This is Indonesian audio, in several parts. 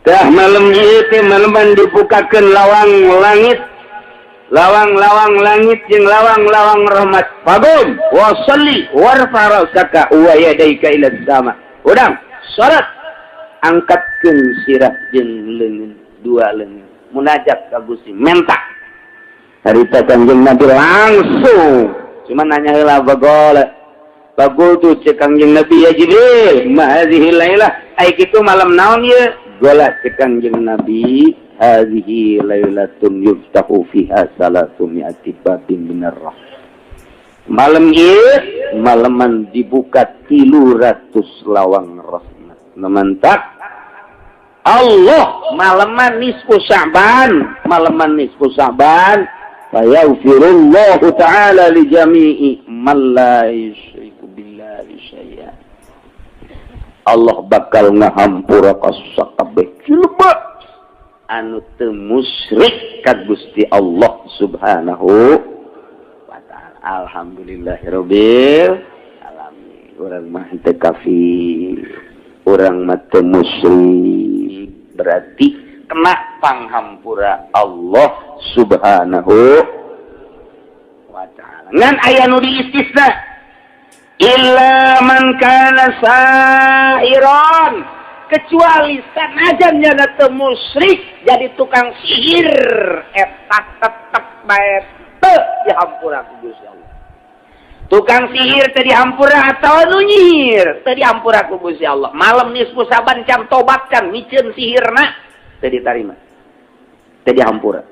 dah malam ieu teh malaman dibukakeun lawang langit, lawang-lawang langit jeung lawang-lawang rahmat. Fagum wa shalli warfa ra'saka wa yadaika ila sama. Udang salat angkatkeun sirah jeung leungeun, dua leungeun. Munajat ka Gusti, menta. Harita Kangjeng Nabi langsung cuma nanya heula bagol. Bagol tu cek Kangjeng Nabi ya Jibril, ma hadhihi lailah. Ai kitu malam naon ieu? Gola cek Kangjeng Nabi, hadhihi lailatun yuftahu fiha salasumi'ati babin minar rahmah. Malam ieu malaman dibuka 300 lawang rahmat. Namantak Allah malaman nisfu Sya'ban, malaman nisfu Sya'ban, fayaghfirullahu ta'ala li jami'i man la yusyriku billahi syai'an. Allah bakal ngahampura ka sakabeh jelema anu teu musyrik ka Gusti Allah Subhanahu wa ta'ala. Alhamdulillahirabbil alamin. Urang mah teu kafir, urang mah teu musyrik, berarti kena panghampura Allah Subhanahu wa ta'ala. Ngan aya nu diistisna, illa man kana sahiran, kecuali sanajan nya teu musyrik jadi tukang sihir, eta tetep bae teu dihampura ku Gusti Allah. Tukang sihir teu dihampura atawa nu nyihir teu dihampura ku Gusti Allah. Malam nisfu Saban can tobat can miceun sihirna teu ditarima, teu dihampura.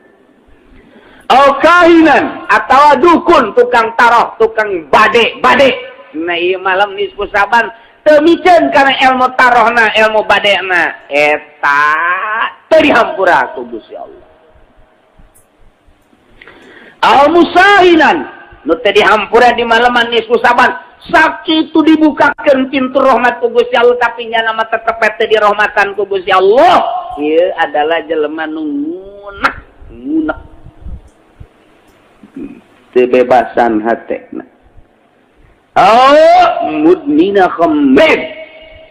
Au kahinan atawa dukun, tukang taroh, tukang bade. Nah ieu malam nisfu Saban teu miceun kana ilmu tarohna, ilmu badena, eta teu dihampura ku Gusti Allah. Au musahinan nu teu dihampura di malaman nisfu Saban, sakitu dibukakeun pintu rahmat ku Gusti Allah tapi nya nama tetep teu dirahmatan ku Gusti Allah. Ieu adalah jelema nu ngunak teu bebasan hatena. Mudmina khamr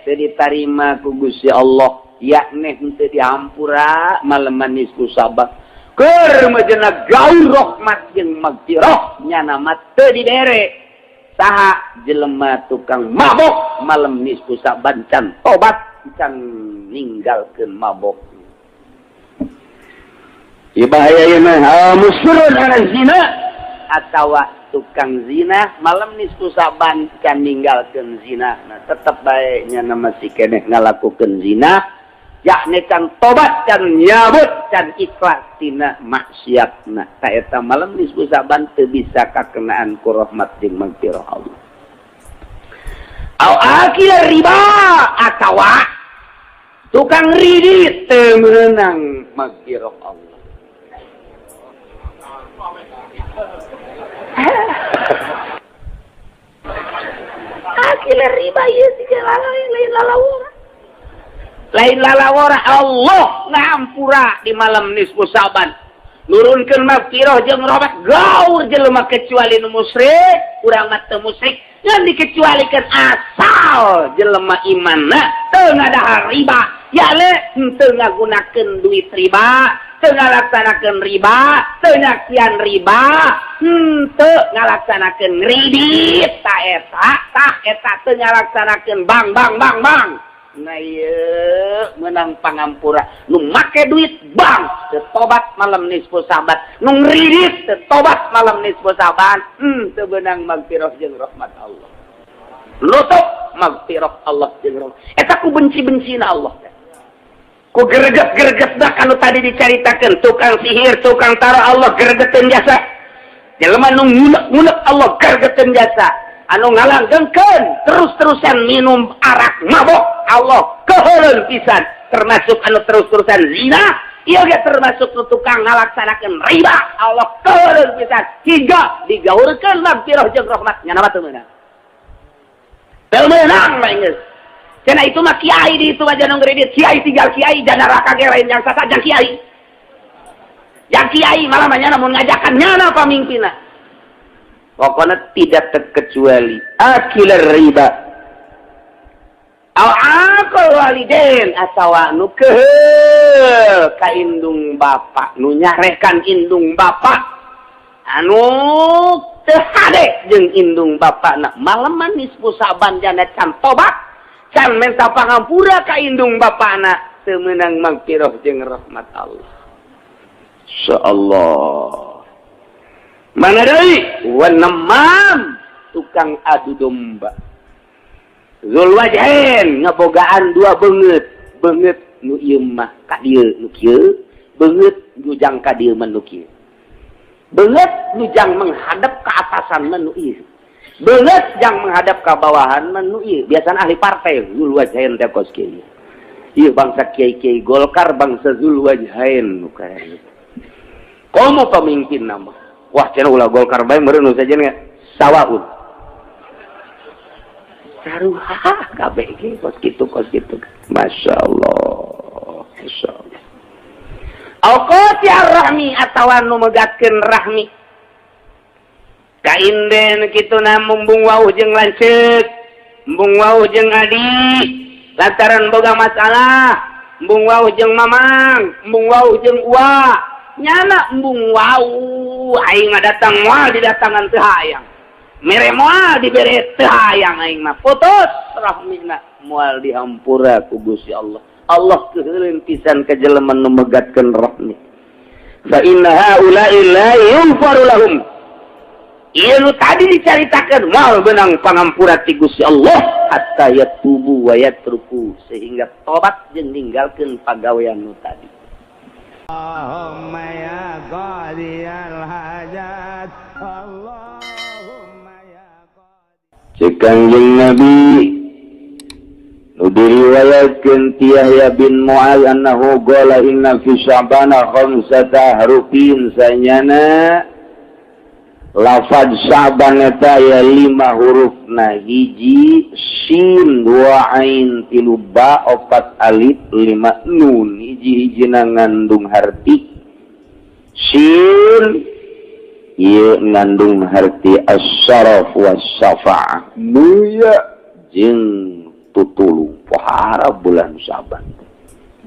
teu ditarima ku Gusti Allah, yakni teu dihampura malaman nisfu Saban. Keur majena gaul rahmat jeung magfirah nya nama teu dibere. Saha jelema tukang mabok malam nisfu Saban can tobat can ninggalkeun mabok. Ieu bahaya ieu mah musyrun ala zina atawa tukang zina malam nisfu Saban can ninggalkeun zina. Nah tetep bae nya nama si keneh ngalakukeun zina, yakni can tobat can nyabut can ikhlas tina maksiatna. Ta eta malam nisfu Saban teu bisa kakenaan ku rahmat jeung magfirah Allah. Au akil riba atawa tukang ridit teu meunang magfirah Allah. Akil riba ieu tiga lain lalawara. Lain lalawara Allah ngampura di malam nisfu Saban. Nurunkeun magfirah jeung rahmat gaur jelema kecuali nu musyrik, urang mah teu musyrik, ngan dikecualikeun asal jelema imanna teu ngadahar riba, yale teu ngagunakeun duit riba, teu ngalaksanakeun riba, teu nyaksian riba, teu ngalaksanakeun ridit, ta eta teu ngalaksanakeun bang. Nah ieu menang pangampura nu make duit bang teu tobat malam nisfu Saban, nu ngridit teu tobat malam nisfu Saban, teu beunang magfirah jeung rahmat Allah. Nutup magfirah Allah jeung rahmat. Eta ku benci-bencina Allah. Ku greget-gregetna anu tadi dicaritakeun tukang sihir, tukang taroh Allah gregeteun jasa. Jelema nu ngunek-ngunek Allah gregeteun jasa. Anu ngalanggengkeun terus-terusan minum arak mabok Allah keheureun pisan, termasuk anu terus-terusan zina, ieu ge termasuk nu tukang ngalaksanakeun riba Allah keheureun pisan, hingga digaurkeun magfirah jeung rahmat nya nama teu meunang. Teu meunang mah geus. Cenah itu mah kiai di itu mah jangan ngredit, kiai tinggal kiai dan neraka ge lain yang sasa jeung kiai. Yang kiai malah mah nya mun ngajakan nya pamimpinna. Pokoknya tidak terkecuali akil riba, al-aqal walidain atawa nu ka indung bapak nu nyarekan indung bapak anu teu hade jeung indung bapakna malam manis pusaban jana can tobat can minta pangampura ka indung bapakna teu meunang magfirah jeung rahmat Allah. Insyaallah. Mana deui? Wan namam tukang adu domba. Zulwajhain ngabogaan dua beungeut nu ieu mah ka dieu nu kieu beungeut nu jang ka dieu mah nu kieu beungeut nu jang menghadap ka atasan mah nu ieu beungeut jang menghadap ka bawahan mah nu ieu biasana ahli partai Zulwajhain teh kos kieu ieu bangsa kiai-kiai Golkar bangsa Zulwajhain nu kaya komo pemimpin nama wah cenah ulah Golkar bae meureun nu sajen sawaun saruha kabeh ge kos kitu Masya Allah. Masya Allah. Alqati ar-rahmi atawa nu megatkeun rahmi. Ka inden kitu na mumbung wauh jeung lanceuk, mumbung wauh jeung adi, lantaran boga masalah, mumbung wauh jeung mamang, mumbung wauh jeung uwa. Nyana mumbung wauh aing ngadatang moal didatangan teu hayang. Mere moal dibere teu hayang aing mah putus rahmina. Moal dihampura ku Gusti Allah. Allah keureun pisan ka jelema nu megatkeun rahmi. Fa inna haula'i la yughfaru lahum. Ieu nu tadi dicaritakeun moal beunang pangampura ti Gusti Allah hatta yatubu wa yatruku sehingga tobat jeung ninggalkeun pagawean nu tadi. Allahumma ya qadiyal hajat Allahumma ya qadi. Cek Kangjeng Nabi nu diriwayatkeun ti Yahya bin Mu'adz annahu qala inna fi Sya'bana khamsata harufin sanyana lafaz Sya'ban eta aya 5 hurufna hiji shin 2 ain 3 ba 4 alif 5 nun hiji-hijina ngandung harti shin ieu ngandung harti as-syaraf was-syafa'ah mulia jeung tutulung pohara bulan Sya'ban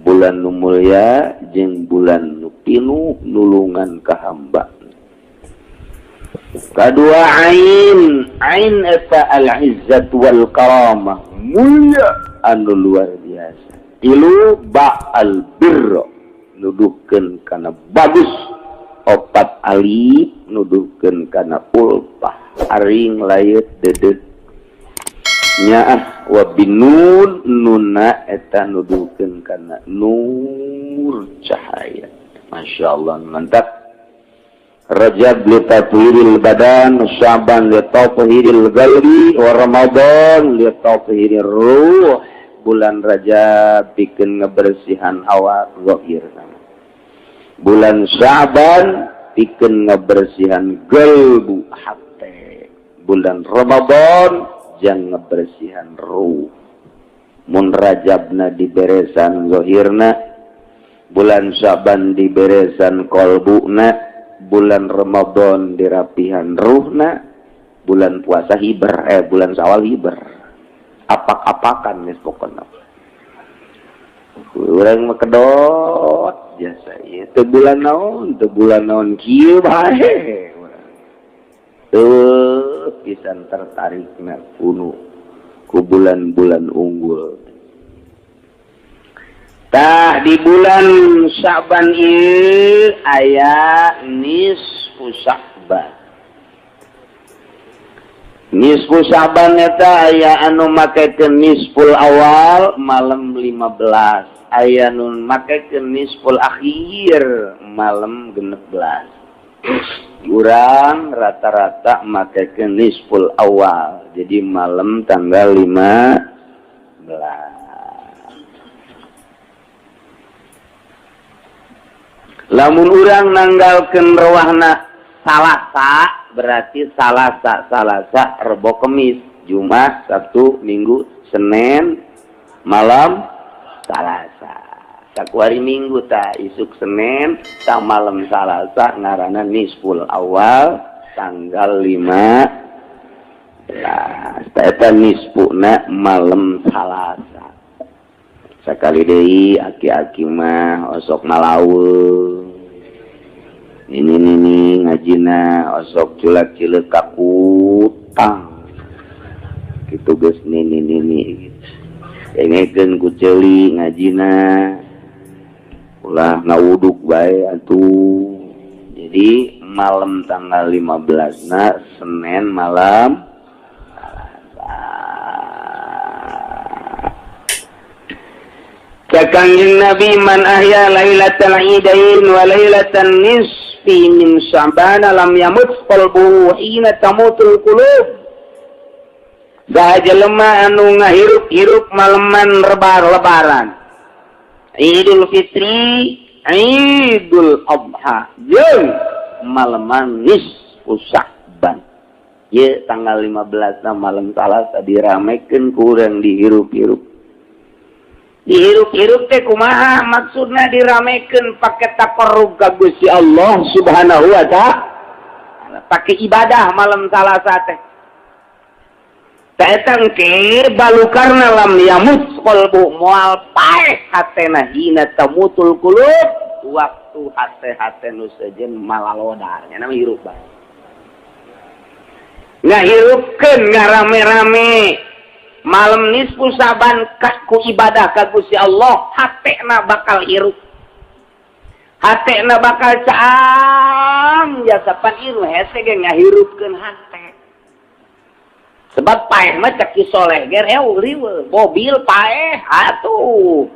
bulan nu mulia jeung bulan nu pinuh nulungan ka hamba. Kadua ain eta al-izzat wal karamah mulia anu luar biasa. Tilu ba al-birr nuduhkeun kana bagus. 4 alif nuduhkeun kana ulpah aring layeut dedet nyaah wa binun nunna eta nuduhkeun kana nur cahaya. Masyaallah mantap. Rajab li tathhiril badan, Sya'ban li tathhiril qalbi, wa Ramadan li tathhirir ruh. Bulan Rajab pikeun ngabersihan awak zahir. Bulan Sya'ban pikeun ngabersihan qalbu hate. Bulan Ramadan jang ngebersihan ruh. Mun Rajabna diberesan zahirna, bulan Sya'ban diberesan qalbuna, bulan Ramadan dirapihan ruhna, bulan puasa hiber, bulan Syawal hiber. Apak-apakan nih pokoknya. Urang mah kedot biasa ieu. Teu bulan naon kieu bae. Teu pisan tertarikna kuno ku bulan-bulan unggul. Tah di bulan Sya'ban ieu aya nisfu Sya'ban. Nisfu Sya'ban eta aya anu makekeun nisful awal malam 15, aya nu makekeun nisful akhir malam 16. Urang rata-rata makekeun nisful awal, jadi malam tanggal 15. Lamun urang nanggalkeun rawahna Salasa berarti Salasa Rebo Kemis, Jumat, Sabtu, Minggu, Senin, malam Salasa. Saku hari Minggu ta isuk Senin, ta malam Salasa ngaranna nisful awal tanggal 15. Ta eta nisfuna malam Salasa. Sakali deui aki-aki mah osok malaweung. Ini ngajina osok culak-cileuk ka kutang. Kitu geus nini gitu. Engekeun ku ceuli ngajina. Ulah ngawuduk bae atuh. Jadi malam tanggal 15-na Senin malam Kanjeng Nabi man ahya lailatal idain wa lailatan nisfi min Sya'ban lam yamut qalbuhu hina tamutul qulub. Da jelema anu ngahirup-hirup maleman lebaran. Idul Fitri, Idul Adha, jeung maleman nisfu Sya'ban. Ye tanggal 15 na malam Salasa diramekeun ku urang dihirup-hirup. Dihirup-hirup teh kumaha maksudna diramekeun pake takarrub ka Gusti Allah Subhanahu wa ta'ala. Pake ibadah malam Salasa teh. Eta engke balukarna lam yamut qalbu moal paeh hatena hina tamutul qulub waktu hate-hate nu sejen malalodar nya nama hirup bae. Ngahirupkeun ngarame-rame malam nisfu Saban ku ibadah ka Gusti Allah, hatena bakal hirup. Hatena bakal caang jasa pan ieu hese ge ngahirupkeun hate. Sebab paeh mah cek soleh ge riweuh, mobil paeh atuh.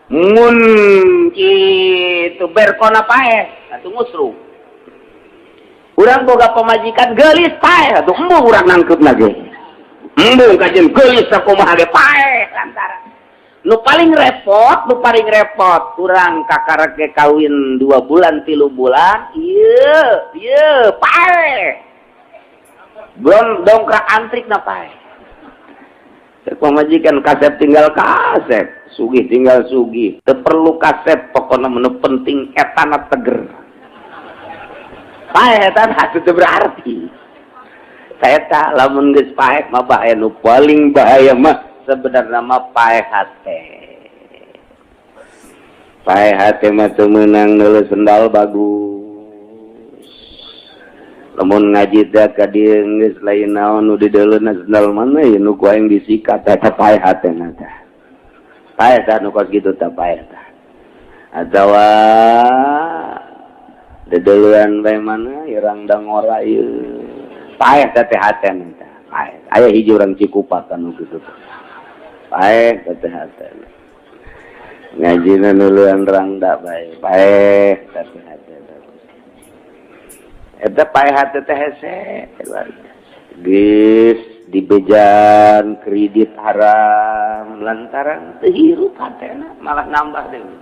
Mun kitu berkona paeh atuh ngusru. Urang boga pamajikan geulis paeh atuh embung urang nangkeupna ge. Embung kajen geulis sakumaha ge paeh lantaran. Nu paling repot urang kakarek ge kawin 2 bulan 3 bulan ieu paeh. Belum dongkrak antrik na paeh. Pamajikan kasep tinggal kasep, sugih tinggal sugih. Teu perlu kasep pokona menu penting etana teger. Paeh eta hatu teu berarti. Eta lamun geus paeh mah bahaya nu paling bahaya mah sebenarnya mah paeh hate. Paeh hate mah teu meunang neuleuh sendal bagus. Lamun ngaji teh ka dieu geus lain naon nu dideuleuna sendal mana ye nu ku aing disikat eta paeh hatena teh. Paeh tah nu kos kitu teh paeh tah. Atawa dedeuleuan bae mana irang dangora ieu. Paeh teh hatena teh. Paeh. Aya hiji urang Cikupa anu kitu teh. Paeh teh hatena. Ngajina nuluan rangda bae. Paeh teh hatena. Eta paeh hate teh hese geus dibejan kredit haram lantaran teu hirup hatena malah nambah deui.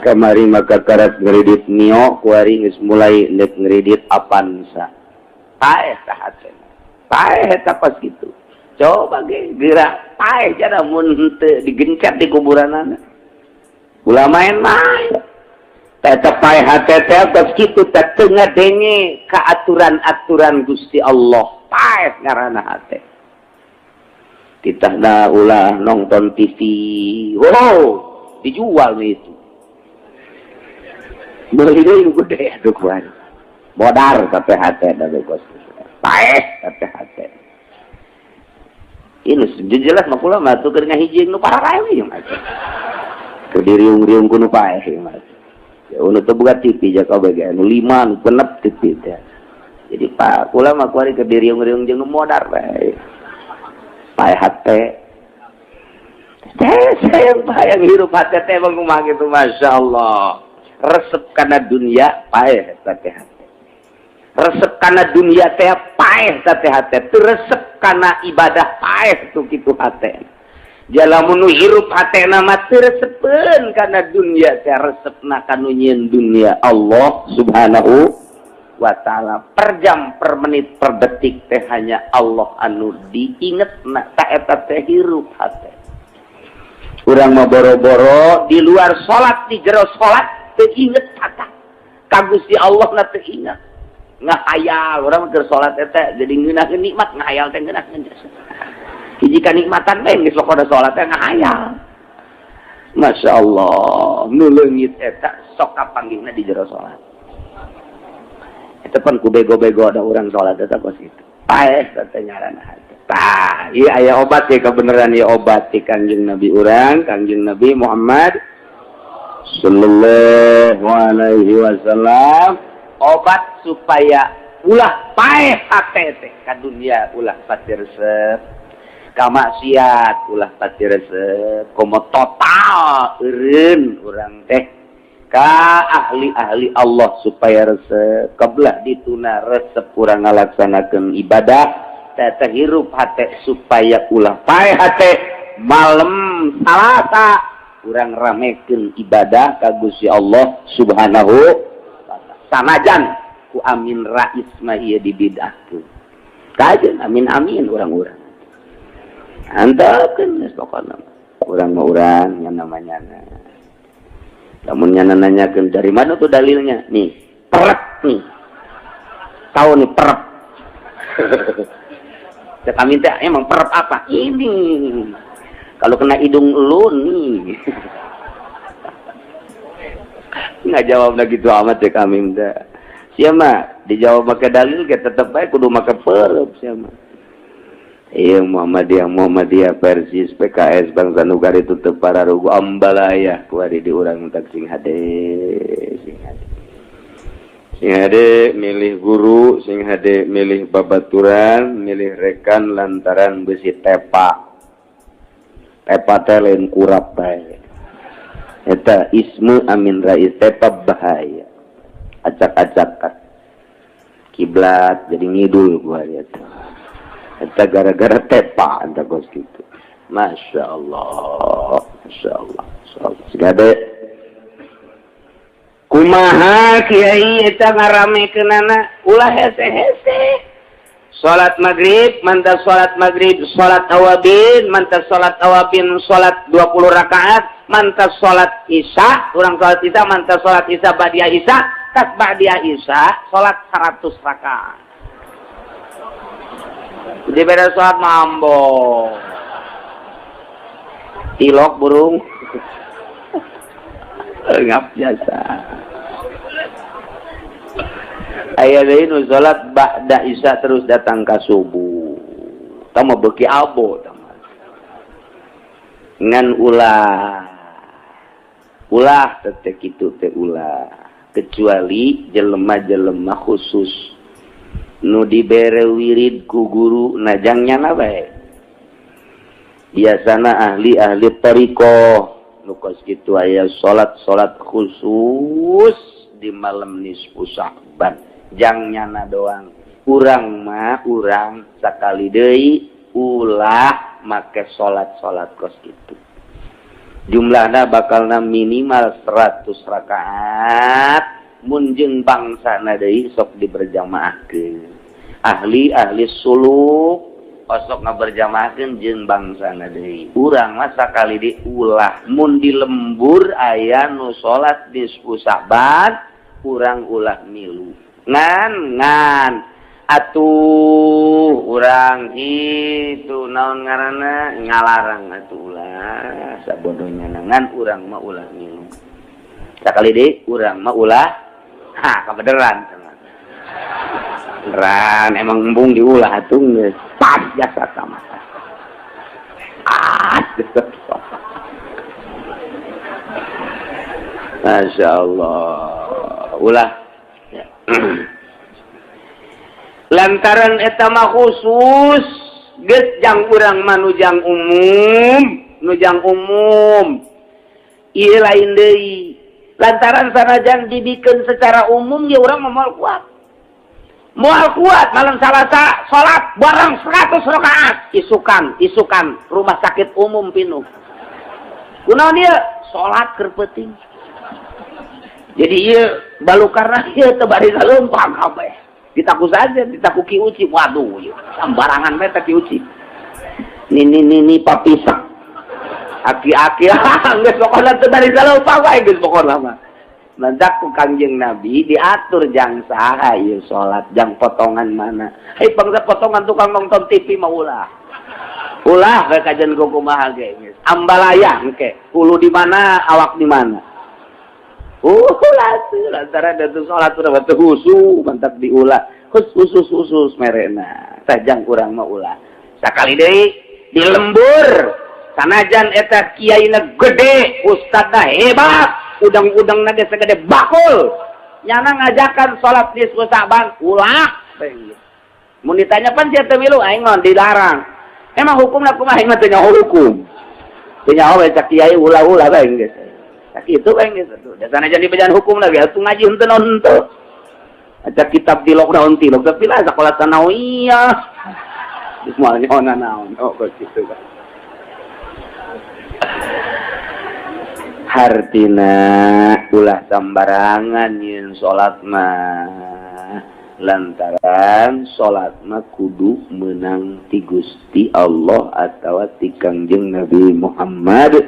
Kamari maka karat kredit Nio kuari geus mulai neuk kredit Avanza. Paeh teh hatena. Paeh eta pas kitu. Coba ge geura paeh jana mun teu digencet di kuburanana. Ulah main-main. Eta paeh hate teh pas kitu teh teu ngadenge ka aturan-aturan Gusti Allah. Paeh ngaranna hate. Kita ulah nonton TV. Wow, dijual itu. Beli deui gede atuh kuan. Modar tapi hate da kos. Paeh tapi hate. Ini jelas mah kula mah tuh keur ngahijing nu pararae ieu mah. Keur diriung-riung ku nu paeh ieu mah. Ya unu teu boga TV jaka bae anu 5 anu penep TV teh. Jadi Pak kula mah kuari ke diriung-riung jeung modar bae. Paeh hate. Saya bayang hirup hate teh mah kumaha kitu masyaallah. Resep kana dunia paeh teh hate. Resep kana dunia teh paeh teh hate. Teu resep kana ibadah paeh tu kitu hate. Jalamun nu hirup hatena mah teu resepeun kana dunia teh resepna kanu nyieun dunia Allah Subhanahu wa ta'ala. Per jam, per menit, per detik teh hanya Allah anu diingetna ta eta teh hirup hate. Urang mah boro-boro di luar salat di jero salat teu inget kata. Ka Gusti Allah na teu inget. Ngahayal urang keur salat eta jadi ngeunaheun nikmat ngahayal teh ngeunaheun jasa. Hiji kanikmatan bae geus pokona salat teh ngahayal. Masya Allah, nu leungit eta sok kapanggihna di jero salat. Eta pan ku bego-bego ada orang salat eta kos itu. Paes eta ngaranna hate. Tah, ieu aya obat ya kebenaran ieu obat ti Kangjeng Nabi urang, Kangjeng Nabi Muhammad sallallahu alaihi wasallam, obat supaya ulah paeh hate teh ka dunia ulah pati resep. Kamaksiat ulah pati resep komo total eureun urang teh ka ahli-ahli Allah supaya resep kebelah dituna resep urang ngalaksanakeun ibadah teh hirup hate supaya ulah paeh hate malam Salasa urang ramekeun ibadah ka Gusti Allah Subhanahu wa taala sanajan ku amin rais mah ieu dibidahkeun kajeun amin urang-urang antapkeun geus pokona urang mah urang nya namanya lamun nya nanyakeun dari mana tuh dalilnya nih perep nih tahu nih perep cek kami teh emang perep apa ini kalau kena hidung lu nih nggak jawab gitu amat cek kami teh sia mah dijawab pakai dalil ge tetep bae kudu make perep sia mah. Iya Muhammadiyah Persis PKS Bangsa Nugari tutup para rugu ambalaya kuari di urang tak sing hade milih guru sing hade milih babaturan milih rekan lantaran besi tepa teh lain kurap bae eta ismu amin rais tepa bahaya acak-acakan kiblat jadi ngidul kuari eta eta gara-gara tepa anta kos gitu. Masya Allah. Segade kumaha kiai eta ngaramekeunana ulah hese-hese. Salat maghrib mantap salat maghrib salat awabin mantap salat awabin salat 20 rakaat mantap salat isya urang salat isya mantap salat isya ba'diyah isya tas ba'diyah isya salat 100 rakaat. Di beda sholat mambo tilok burung ngap biasa aya deui nu sholat ba'da isya terus datang ka subuh tama beuki abo tama ngan ulah teh kitu teh ulah kecuali jelema-jelema khusus nu dibere wirid ku guru najangnya bae biasana ahli tariqah nu kos kitu aya salat khusus di malam nisfu Sa'ban jangnya doang urang sakali deui ulah make salat kos kitu jumlahna bakalna minimal 100 rakaat mun jeung bangsana deui sok diberjamaahkeun ahli suluk osok ngaberjamaahkeun jeung bangsana deui urang mah sakali diulah mun di lembur aya nu salat nisfu Sa'ban urang ulah milu ngan atuh urang itu naon ngaranna ngalarang atuh ulah sabodohnya ngan urang mah ulah milu sakali deui urang mah ulah kabeneran beneran emang embung diulah atuh geus pas jasa sama Masya Allah ulah ya. Lantaran eta mah khusus geus jang urang mah nujang umum ieu lain deui lantaran sanajan dibikeun secara umum ya urang mah moal kuat malam Salasa salat bareng 100 rakaat isukan rumah sakit umum pinuh kunaon ieu salat keur penting jadi ieu balukarna ieu teu bari saleumpang kabeh ditaku saja ditaku ki uci waduh ieu sambarangan bae teh ki uci ni papisak aki-aki geus pokona teu bari saleumpang wae geus pokona mah nandak ku Kangjeng Nabi diatur jang saha ieu salat jang potongan mana bangsa potongan tukang nonton TV mah ulah Ulah ke kajian kumaha ge geus. Ambalaya engke. Hulu di mana, awak di mana. Ulah lantaran datu salat urang teh husu mantap diulah. Khusus merena. Sajang kurang mah ulah. Sakali deui di lembur. Sanajan eta kiaina gede, ustadna hebat, udang-udangna ge segede bakul. Nyana ngajakan salat nisfu Sa'ban, ulah. Mun ditanya pan sia teu milu aing mah dilarang. Emang hukumna kumaha aing mah teu nyaho hukum. Teu nyaho we cak kiai ulah-ulah bae geus. Tak kitu bae geus atuh. Da sanajan dibejaan hukumna ge atuh ngaji henteu naon henteu. Aca kitab tilokna on tilok tapi lah sakola sanawiyah. Geus moal nyaona naon. Oh kitu bae. Hartina ulah sambarangan yen salat mah lantaran salat mah kudu meunang ti Gusti Allah atawa ti Kangjeng Nabi Muhammad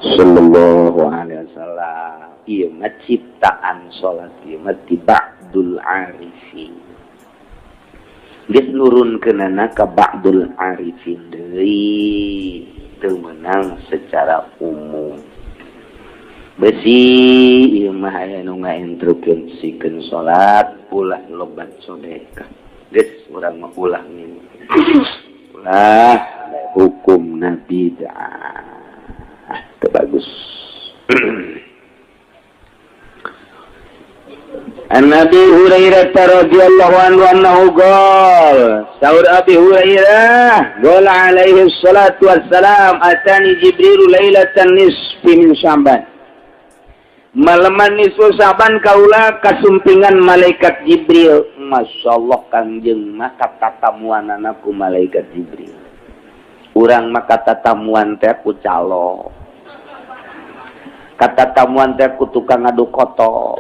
sallallahu alaihi wasallam. Ieu mah ciptaan salat ieu mah ti ba'dul arifin. Geus nurunkeunana ka ba'dul arifin deui teu meunang secara umum. Besi ieu mah aya nu ngaintrukeun sikeun salat ulah lobat sedekah. Geus urang mah ulah nih. Ulah hukum nabi dah. Teu bagus. An Nabi Hurairah radhiyallahu anhu annahu qala Saur Abi Hurairah qala alaihi salatu wassalam atani Jibril lailatan nisfi min Sya'ban. Malaman nisfu Sa'ban kaula kasumpingan malaikat Jibril. Masyaallah Kangjeng mah katatamuanana ku malaikat Jibril. Urang mah katatamuan teh ku calo. Katatamuan teh ku tukang adu koto.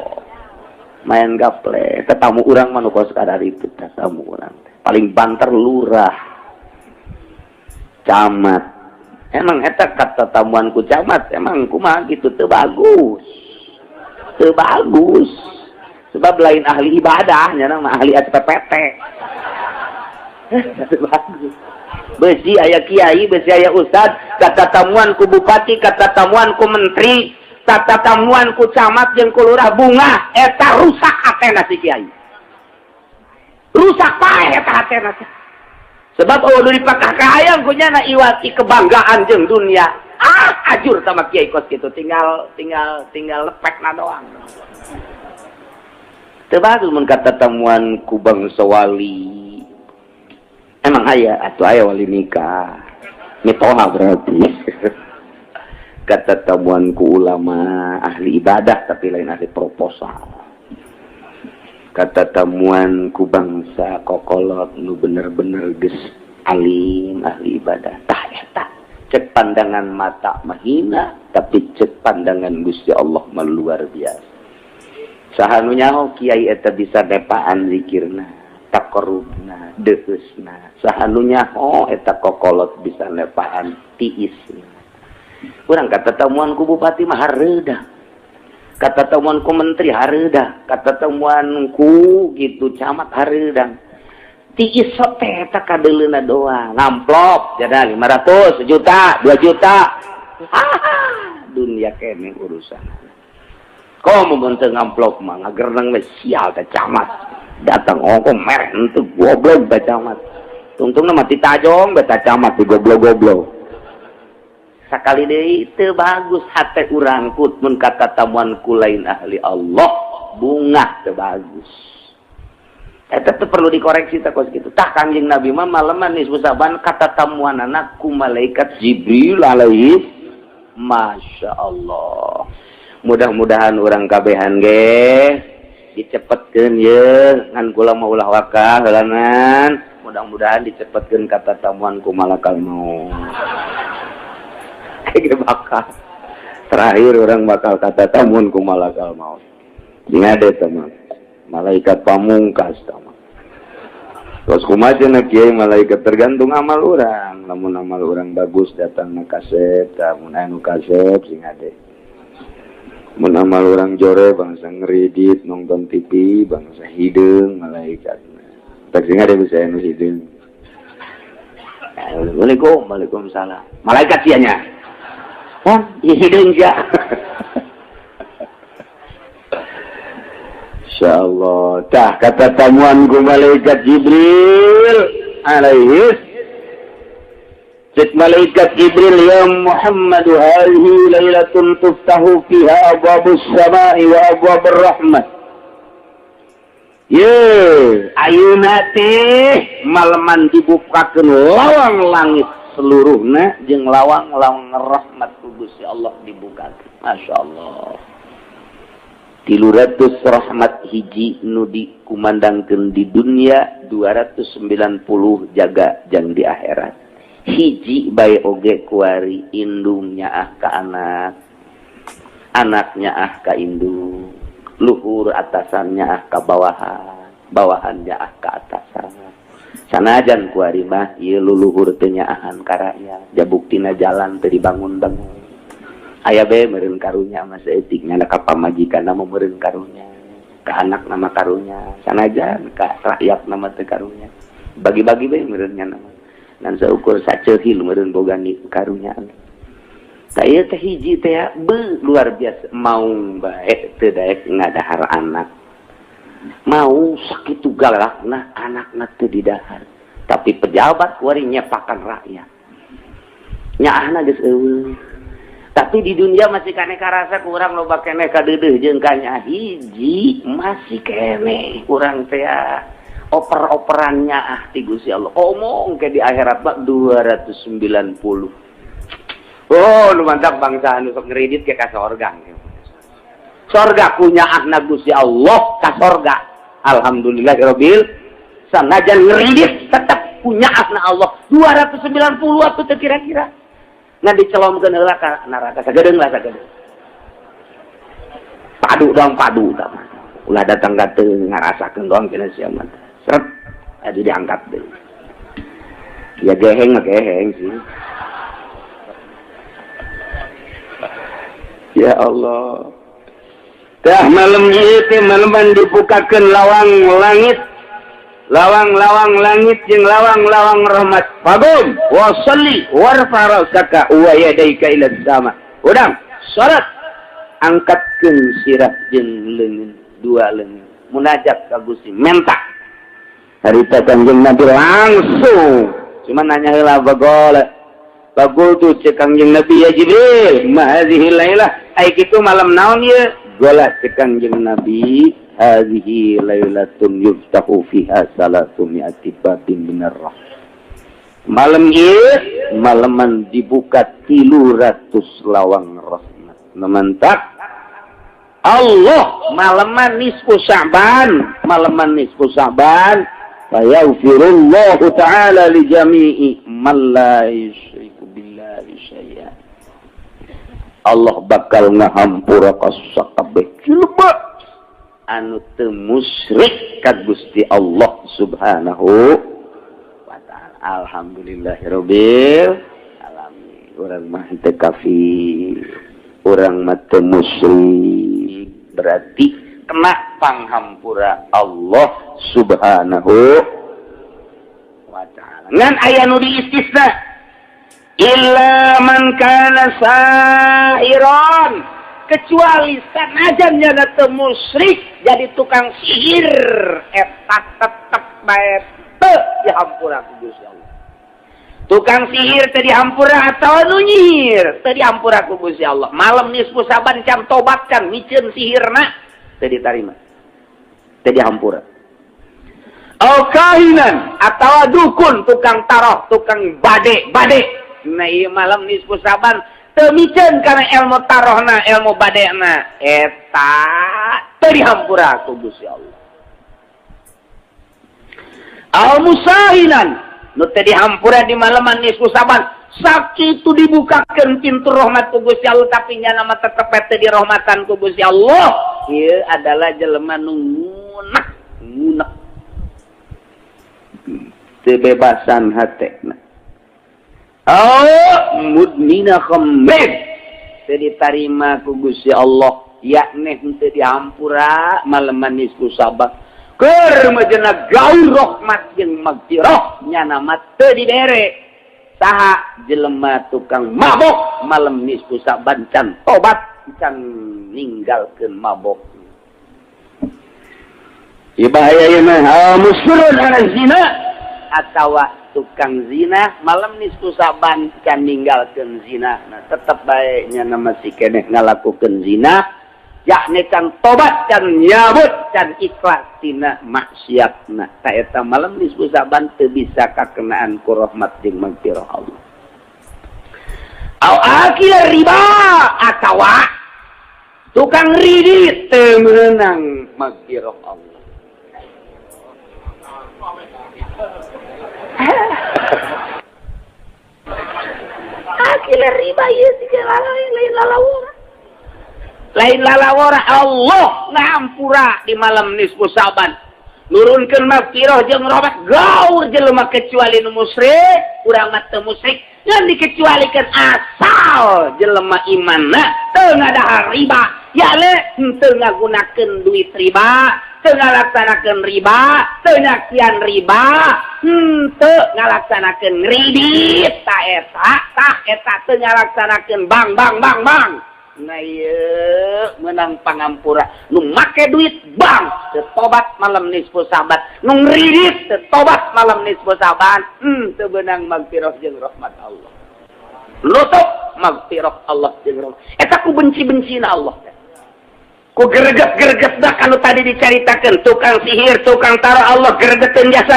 Main gaple. Tetamu urang mah nu kos kadar itu tetamu urang. Paling banter lurah. Camat. Emang eta katatamuan ku camat emang kumaha kitu teu bagus. Teu bagus sebab lain ahli ibadah nya mah ahli SPPT. Teu bagus besi aya kiai besi aya ustad katatamuan ku bupati katatamuan ku menteri katatamuan ku camat jeung ku lurah bunga eta rusak hatena si kiai rusak pae eta hatena sebab eueuh dipakah kahayang ku nya iwati kebanggaan jeung dunia. Ajur sama kiai kos gitu tinggal lepekna doang. Teu bagus mun katatamuan ku bangsa wali. Emang aya atuh aya wali nikah. Mitoha berarti. Katatamuan ku ulama ahli ibadah tapi lain ahli proposal. Katatamuan ku bangsa kokolot nu bener-bener geus alim ahli ibadah. Tah eta cek pandangan mata mahina tapi cek pandangan Gusti Allah mah luar biasa. Sahanu nyaho kiai eta bisa nepaan zikirna, taqarrubna, deusna. Sahanu nyaho eta kokolot bisa nepaan tiisna. Urang katatamuan ku bupati mah hareuda. Katatamuan ku menteri hareuda, katatamuan ku gitu camat hareuda. Tiis teh eta kadeleuna doang ngamplop jada 500 sejuta 2 juta dunia kene urusan komo mun teu ngamplop mah ngageurnang we sial teh camat datang ongko mereh henteu goblok teh camat tungtungna mah ditajong beta camat di goblok-goblok sakali deui teu bagus hate urang put mun katatamuan ku lain ahli Allah bunga teu bagus. Eta teh perlu dikoreksi tak kos gitu. Tah Kangjeng Nabi mah maleman nisfu Sa'ban katatamuanana ku malaikat Jibril alaihi Masya Allah. Mudah-mudahan urang kabehan ge dicepetkeun ye ngan kula mah ulah wakah heulanan. Mudah-mudahan dicepetkeun katatamuan ku malakal maut. Ge bakal terakhir orang bakal katatamuan ku malakal maut. Ingat deh teman. Malaikat pamungkas sama. Terus kumaha kiai malaikat tergantung amal orang. Lamun amal orang bagus datang na kasep, mun anu kasep sing ade. Mun amal orang jore bangsa ngeredit nonton TV, bangsa hideung malaikat. Tak sing ade bisa anu hideung. Assalamualaikum, waalaikumsalam. Malaikat sianya. Hidung ya. Insyaallah. Tah kata tamuan ku malaikat Jibril alaihis. Cek malaikat Jibril ya Muhammad hadhihi lailatun tuftahu fiha abwabus samai wa abwabur rahmat. Ye, ayeuna teh maleman dibukakeun lawang langit seluruhna jeung lawang-lawang rahmat ku Gusti Allah dibukakeun. Masyaallah. 300 rahmat hiji nu dikumandangkeun di dunia, 290 jaga jang di akhirat. Hiji bae oge kuari indungnya ah ka anak, anaknya ah ka indung, luhur atasannya ah ka bawahan, bawahannya ah ka atasan. Sanajan kuari mah ieu luluhur teu nyaahan ka rakyat, jabuktina jalan teu dibangun-bangun. Aya bae meureun karunya mah saeutik nya ka pamajikan nama meureun karunya, ka anak nama karunya, sanajan ka rakyat nama teu karunya. Bagi-bagi bae meureun nya nama. Dan seukur saceuril meureun boga ni karunya. Tah ieu teh hiji teh luar biasa mau bae teu daek ngadahar anak. Mau sakitu galakna anakna teu didahar. Tapi pejabat kuari nyepakan rakyat. Nyaahna geus eueuh. Tapi di dunia masih kene karasa kurang loba kene kadeudeuh jeung kanya hiji masih kene kurang teh oper-operannya ti Gusti Allah. Omong ke di akhirat mah 290. Oh, nu mantap bangsa anu sok ngredit ke ka sorga. Sorga punya ahna Gusti Allah ka sorga. Alhamdulillahirabbil sanajan ngredit tetep punya ahna Allah 290 atuh teu kira-kira. Ngan dicelomkeun heula ka neraka sagedeung lah sagedeung. Padu dong padu tah. Ulah datang ka teu ngarasakeun doang kena sia mah. Seret, ada diangkat deh. Ya geheng mah geheng sih. Ya Allah. Dah malam ieu teh malaman dibukakeun lawang langit. Lawang-lawang langit jeung lawang-lawang rahmat. Fagum wa shalli warfa rasaka wa yadaika ila sama. Udang salat angkatkeun sirah jeung leungeun dua leungeun. Munajat ka Gusti menta. Harita Kangjeng Nabi langsung cuma nanya heula bagol tu cek Kangjeng Nabi ya Jibril ma hadhihi lailah ai kitu malam naon ieu gola cek Kangjeng Nabi hadhihi lailatun yuftahu fiha salatun mi'ati babin minar rahmah. Malam ieu malaman dibuka 300 lawang rahmat. Mantap. Allah malaman nisfu Sya'ban, malaman nisfu Sya'ban fayaghfirullahu ta'ala li jami'i man la yusyriku billahi syai'a. Allah bakal ngahampura ka sakabeh jelema anu teu musyrik ka Gusti Allah Subhanahu wa ta'ala. Alhamdulillahirabbil alamin. Urang mah teu kafir, urang mah teu musyrik, berarti kena panghampura Allah Subhanahu wa ta'ala. Ngan aya nu diistisna illa man kana sahiran, kecuali sanajan nya teu musyrik jadi tukang sihir eta tetep bae teu dihampura ku Gusti Allah. Tukang sihir teu dihampura atawa nu nyihir teu dihampura ku Gusti Allah. Malam nisfu Saban can tobatkan miceun sihirna teu ditarima, teu dihampura. Au kahinan atawa dukun, tukang taroh, tukang bade. Nah ieu malam nisfu Saban teu miceun kana ilmu tarohna, ilmu badena, eta teu dihampura ku Gusti Allah. Au musahinan nu teu dihampura di malaman nisfu Saban, sakitu dibukakeun pintu rahmat ku Gusti Allah tapi nya nama tetep teu dirahmatan ku Gusti Allah. Ieu adalah jelema nu ngunek teu bebasan hatena. Mudmina khamr teu ditarima ku Gusti Allah, yakni teu dihampura malaman nisfu Saban. Keur majenna gaul rahmat jeung magfirah nya nama teu dibere. saha jelema tukang mabok malam nisfu Saban can tobat can ninggalkeun mabok. Ieu bahaya ieu mah musyrun ana zina atawa tukang zina malam nisfu Saban can ninggalkeun zina. Nah tetep bae nya masih keneh ngalakukeun zina. Yakni can tobat can nyabut can ikhlas tina maksiatna. Ta eta malam nisfu Saban teu bisa kakenaan ku rahmat jeung magfirah Allah. Au akil riba atawa tukang ridit teu meunang magfirah Allah. Akil riba ieu sigala lain lalawur. Lain lalawara Allah ngampura di malam nisfu Saban. Nurunkeun magfirah jeung rahmat gaur jelema kecuali nu musyrik, urang mah teu musyrik, ngan dikecualikeun asal jelema imanna teu ngadahar riba. Ya le teu ngagunakeun duit riba, teu ngalaksanakeun riba, teu nyaksian riba, teu ngalaksanakeun ridit ta eta teu ngalaksanakeun bang. Nah iya menang pangampura nu make duit bang tobat malam nisfu Saban nu ngridit tobat malam nisfu Saban teu beunang magfirah jeung rahmat Allah nutup magfirah Allah jeung rahmat eta ku benci-bencina Allah ku greget dah kalau tadi dicaritakeun tukang sihir tukang taro Allah gregeteun jasa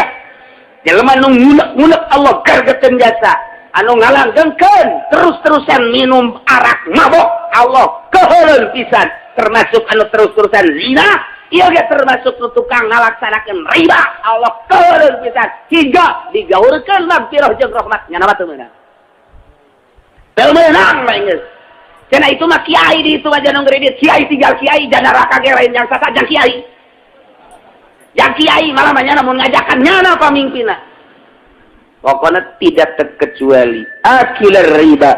jelema nu ngunek Allah gregeteun jasa anu ngalanggengkeun terus-terusan minum arak mabok Allah keheureun pisan termasuk anu terus-terusan zina ieu ge termasuk nu tukang ngalaksanakeun riba Allah keheureun pisan hingga digaurkeun magfirah jeung rahmat nya nama teu meunang geus cenah itu mah kiai di itu aja nu ngredit kiai tinggal kiai dan neraka ge lain yang sata jang kiai malah nya namun ngajakan nyana pamimpinna. Pokoknya tidak terkecuali akil riba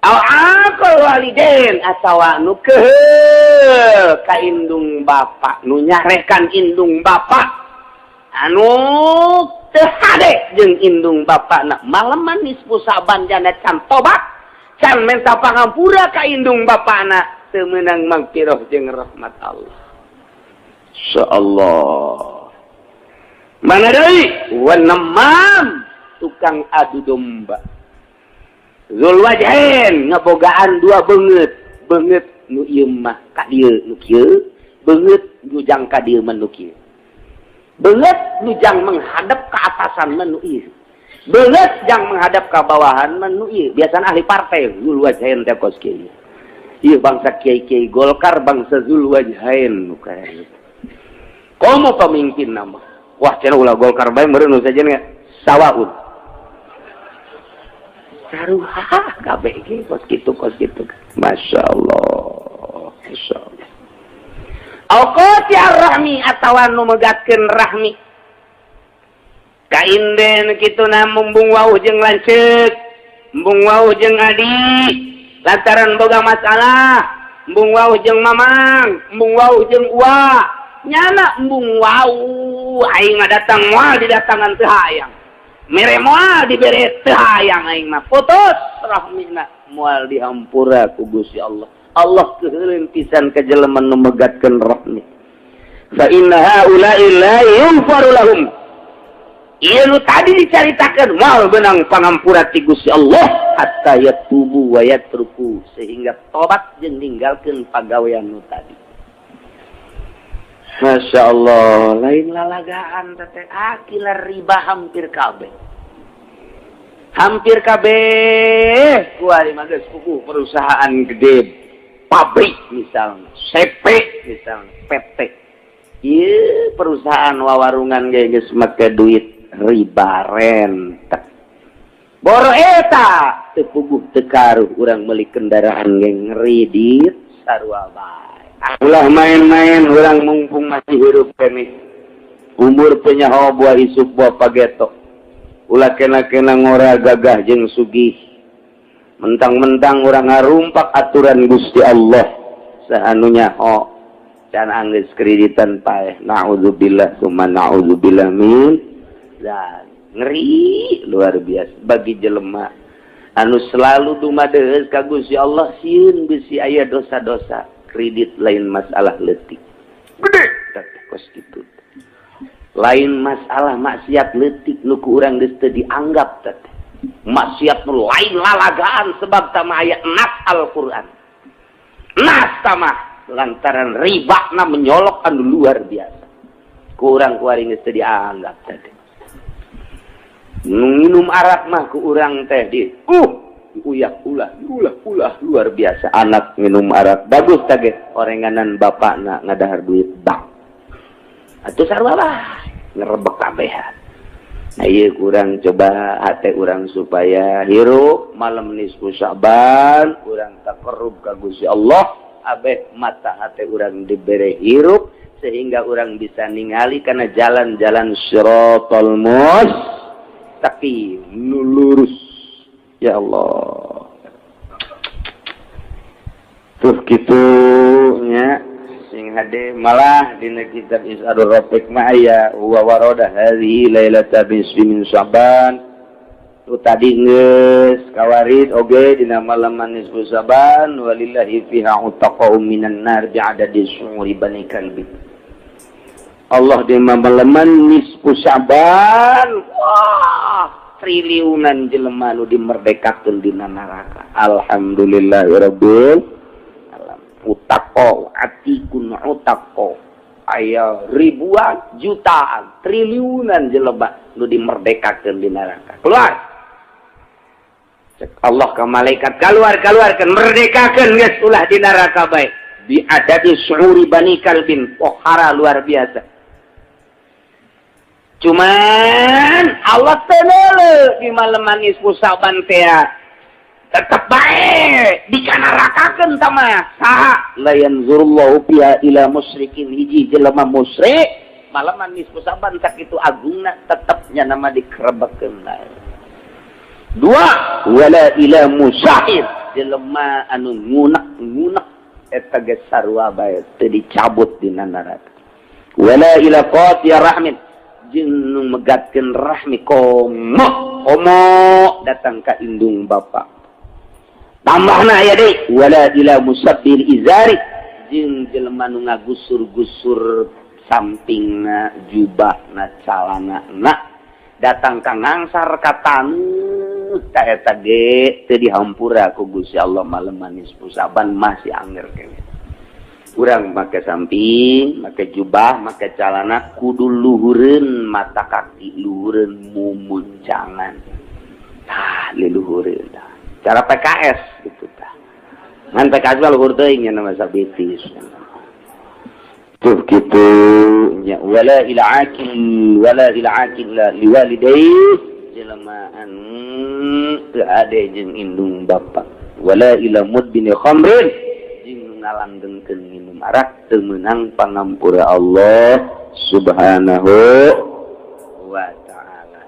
au akal walidain atawa nu keuheul ka indung bapa nu nyarekan indung bapa anu teu hade jeung indung bapana malaman nisfu Saban jana can tobat can minta pangampura ka indung bapana teu meunang magfirah jeung rahmat Allah. Insyaallah. Mana deui wanamam tukang adu domba Zulwajhain ngabogaan dua beungeut nu ieu mah ka dieu nu kieu beungeut nu jang ka dieu mah nu kieu beungeut nu jang menghadap ka atasan mah nu ieu beungeut jang menghadap ka bawahan mah nu ieu biasana ahli partai Zulwajhain teh kos kieu ieu bangsa kiai-kiai Golkar bangsa Zulwajhain nu kaya komo pamimpin nama. Wah, cenah ulah Golkar bae meureun nu sajeuna sawaun. Saruha kabeh ge kos kitu. Masyaallah. Alqati ar-rahmi atawa nu megatkeun rahmi. Kainden kituna mumbung wauh jeung lanceuk, mumbung wauh jeung adi, lantaran boga masalah, mumbung wauh jeung mamang, mumbung wauh jeung uwa. Nyana embung wau aing datang moal didatangan teu hayang mere moal dibere teu hayang aing mah putus rahmina moal dihampura ku Gusti Allah keheureun pisan ka jelema nu megatkeun rahmi fa inna haula'i la yughfaru lahum ieu nu tadi dicaritakeun moal beunang pangampura ti Gusti Allah hatta yatubu wa yatruku sehingga tobat jeung ninggalkeun pagawean nu tadi. Masya Allah, lain lalagaan tete akil riba hampir kabeh kuari mages kuku perusahaan gede pabrik misalnya CP misalnya PT ieu perusahaan wawarungan geus make duit riba rente boro eta teu puguh teu karuh urang meuli kendaraan ge ngridit sarua bae. Ulah main-main orang mumpung masih hidup kene umur penyaho buah isuk buah pageto ulah kena-kena ngora gagah jeung sugih mentang-mentang orang ngarumpak aturan Gusti Allah sahanunya ho can anggeus kreditan paeh naudzubillah summa naudzubillah min dan ngeri luar biasa bagi jelema anu selalu dumadeus ka Gusti Allah sieun bisi aya dosa-dosa kredit lain masalah leutik gede tapi kos kitu lain masalah maksiat leutik nu ku urang geus teu dianggap teh maksiat nu lain lalagaan sebab tama aya nas Al-Qur'an nas tama lantaran ribana menyolok anu luar biasa ku urang kuari geus teu dianggap teh minum arak mah ku urang teh di uyak ulah luar biasa anak minum arak bagus tage orenganan bapakna ngadahar duit bank atuh sarua bah ngerebek kabehan nah ieu kurang coba hate urang supaya hirup malam nisfu Sa'ban urang taqarrub ka Gusti Allah abeh mata hate urang dibere hirup sehingga urang bisa ningali kana jalan-jalan siratal tapi lurus ya Allah tuh gitu nya sing hade malah dina kitab Is'arul Rafiq ma aya wa warada hadhihi lailata bismi min Sa'ban tu tadi geus kawarid oge dina malam nisfu Sa'ban walillahi fiha utaqa'u minan nar bi'adadi su'uri bani kalbi Allah di mamaleman nisfu Sa'ban wah triliunan jelema nu dimerdekakeun dina neraka alhamdulillahirabbil alamin utaqo atikun utaqo aya ribuan jutaan triliunan jelema nu dimerdekakeun dina neraka keluar cek Allah ka malaikat keluarkan merdekakeun geus ulah dina neraka bae bi adadi su'uri bani kalbin pohara luar biasa. Cuman Allah tenele di malam nisfu Sa'ban teh tetep bae dikanarakakeun tama saha la yanzurullahu fiha ila musyrikin hiji jelema musyrik malam nisfu Sa'ban sakitu agungna tetepnya nama dikerebekeun dua wala ila musahid jelema anu ngunek eta ge sarua bae teu dicabut dina neraka wala ila qati rahmin jeung nu megatkeun rahmi komo datang ka indung bapa tambahna aya deui wala ila musabbil izari jeung jelema nu ngagusur-gusur sampingna jubahna calanana datang ka ngangsar ka taneuh ta eta ge teu dihampura ku Gusti Allah malam nisfu Sa'ban masih anger kene urang make samping, make jubah, make calana kudu luhureun mata kaki, luhureun mumuncangan. Tah, liluhureun tah. Cara PKS gitu tah. Ngan PKS mah luhur teuing nya nama sabitis. Tuh kitu nya wala ila akil la liwalidayhi jelema anu teu ade jeung indung bapa. Wala ila mudbini khamrin ngalanggengkeun minum arak teu meunang pangampura Allah Subhanahu wa taala.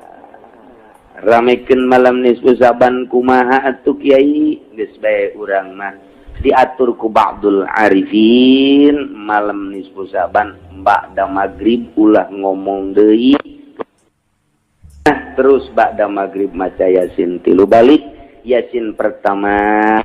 Ramekeun malam nisfu Sa'ban kumaha atuh Kiai? Geus bae urang mah diatur ku ba'dul arifin malam nisfu Sa'ban ba'da magrib ulah ngomong deui. Terus ba'da magrib maca Yasin 3 balik. Yasin pertama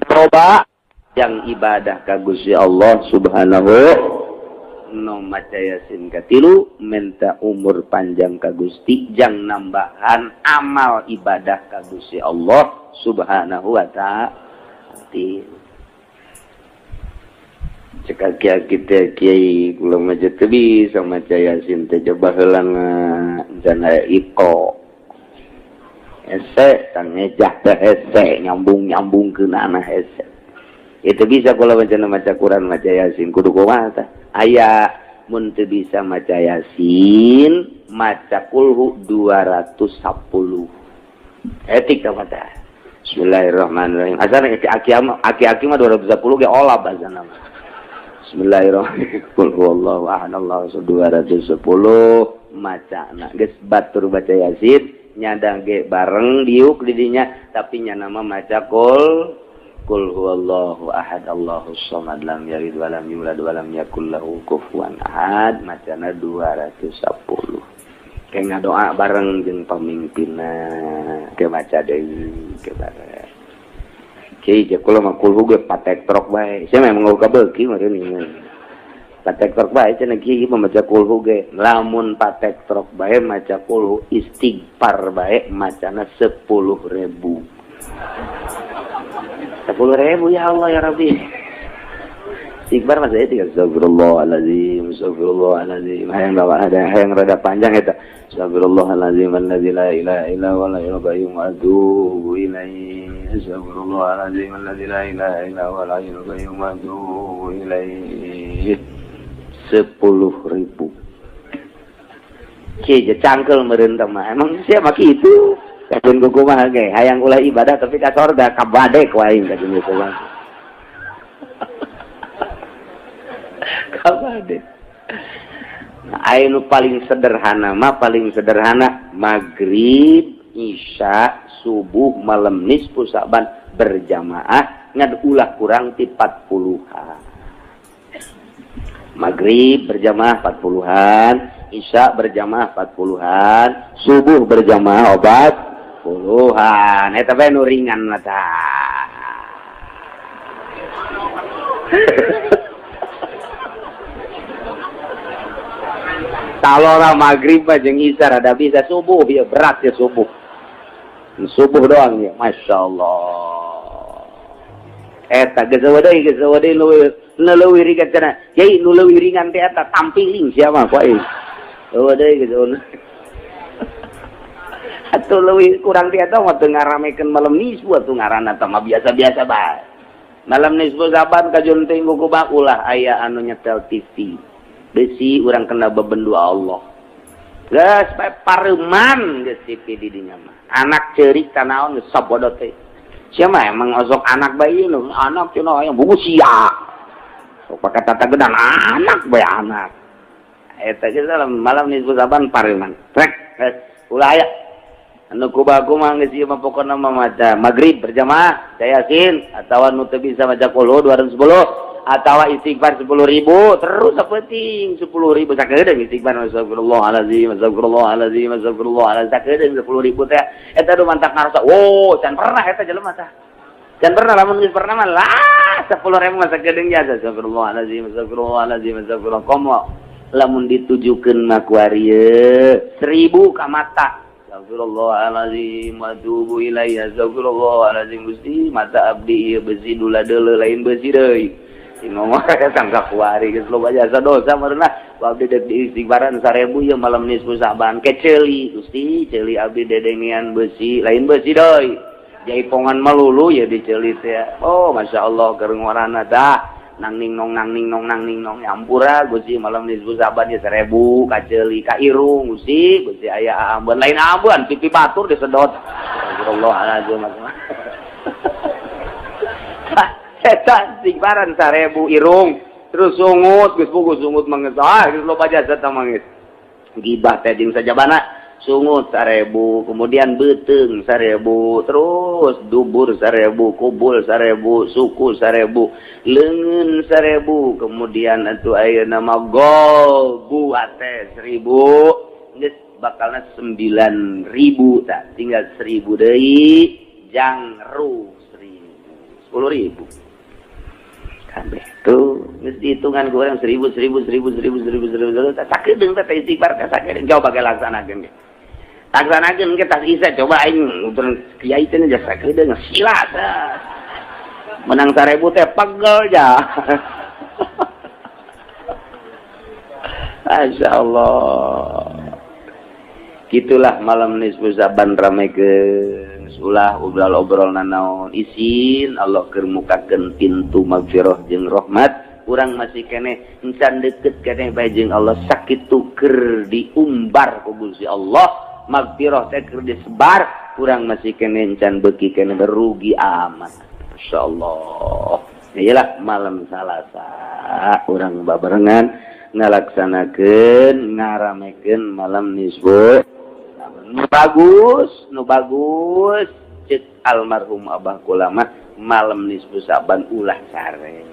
coba yang ibadah ka Gusti Allah Subhanahu no maca Yasin katilu minta umur panjang ka Gusti jang nambahan amal ibadah ka Gusti Allah Subhanahu wa ta'ala. Cekak kita kiai kula maca teu bisa maca Yasin teh coba heula jana iko hese kan ngejah teh hese nyambung-nyambungkeun ana hese itu bisa kula maca Quran maca Yasin kudu kumaha tah aya mun teu bisa maca Yasin maca kulhu 210 etik ta maca Bismillahirrahmanirrahim asana aki-aki mah 210 ge olah bahasana mah Bismillahirrahmanirrahim qul huwallahu ahad Allahu 210 macana geus batur baca Yasin nyada ge bareng diuk didinya tapi nya nama maca kul huwallahu ahad Allahus samad lam yalid wa lam yulad wa lam yakul lahu kufuwan ahad macana 210 kayak ngadoa bareng jeung pamimpinna ke maca deui ke bareng cai kula mah kul ge patek trok bae saya memang ngau kabeuki meureun ieu patek trok bae cenah kieu maca kul ge lamun patek trok bae maca kul istighfar bae macana 10.000 10.000 ya Allah ya Rabbi. Istighfar masa itu astagfirullahalazim, astagfirullahalazim. Hayang rada panjang eta. Astagfirullahalazim alladzi la ilaha illa huwa al-hayyul qayyum wa atubu ilaihi. Astagfirullahalazim alladzi la ilaha illa huwa al-hayyul qayyum wa atubu ilaihi. 10.000. Ki cangkel meureun teh mah. Emang siapa kitu? Kajen kumaha ge hayang ulah ibadah tapi ka sorga kabadek wae kajen kumaha. Kabadek. Nah, anu paling sederhana maghrib, isya, subuh, malam nisfu saban berjamaah ngad ulah kurang ti 40-an. Maghrib berjamaah 40-an, isya berjamaah 40-an, subuh berjamaah obat puluhan, eta bae nu ringan lah tah. Talora maghrib mah jeung isya rada bisa subuh bieu berat ya subuh. Subuh doang ya, masyaallah. Eta geus deui leuwih ringan cenah. Yai nu leuwih ringan teh eta tampiling sia mah poe. Eueuh deui geus atuh leuwih kurang ti eta mah teu ngaramekeun malam nisfu atuh ngaranna teh mah biasa-biasa bae. Malam nisfu saban kajon teh kumaha ulah aya anu nyetel TV. Besi urang kena bebendu Allah. Geus bae pareuman geus TV di dinya mah. Anak ceurik tanaon geus sabodot teh. Sia mah emang osok anak bayi nu anak cenah aya buku sia. Sok pakatata gedan anak bae anak. Eta geus malam nisfu saban pareuman. Rek ulah aya anu kubaku mah geus ieu mah pokona mah maca maghrib berjamaah yasin atawa nu teu bisa maca qul 210 atawa istighfar 10.000 terus sapenting 10.000 sakedeung istighfar astagfirullahalazim astagfirullahalazim astagfirullahalazim sakedeung 10.000 teh eta nu mantap ngarasa can pernah eta jelema tah can pernah lamun geus pernah mah lah 10.000 mah sakedeung jasa astagfirullahalazim astagfirullahalazim astagfirullah komo lamun ditujukeun mah ku ari 1000 ka mata astagfirullahalazim wa atubu ilaihi astagfirullahalazim Gusti mata abdi ieu besi dula deuleu lain besi deui ngomong sangka kuari geus loba jasa dosa mareuna abdi dek istighfaran 1000 ieu malam nisfu saban keceuli Gusti ceuli abdi dedengian besi lain besi deui jaipongan melulu ya diceuli teh oh masyaallah keur ngorana dah nang ning nong nyampura Gusti malam nisfu saban ya 1000 kaceuli ka irung Gusti aya ambeun lain ambeun pipi batur disedot astagfirullahalazim eta istighfaran 1000 irung terus sungut geus puguh sungut mangis geus loba jasa tah mangis gibah teh jeung sajabana sungut 1000 kemudian beuteung 1000 terus dubur 1000 kubul 1000 suku 1000 leungeun 1000 kemudian atuh ayeuna mah gol buat teh 1000 geus bakalna 9.000 tah tinggal 1000 deui jangru 10.000 kabeh tuh geus dihitungan ku urang 1000 sakedeung teh istighfar teh sakedeung coba ge laksanakeun ge laksanakeun ge tas isa coba aing utur kiai teh geus sakedeung sila teh menang 1000 teh pegel ja masyaallah gitulah malam nisfu saban ramekeun ulah obrol-obrol nanaon isin Allah keur mukakeun pintu magfirah jeung rahmat urang masih keneh encan deukeut keneh bae jeung Allah sakitu keur diumbar ku Gusti Allah magfirah teh keur disebar urang masih keneh encan beuki keneh rugi amat masyaallah iyalah malam Salasa urang babarengan ngalaksanakeun ngaramekeun malam nisfu saban nu bagus cek almarhum Abah kula mah malam nisfu Saban ulah sare.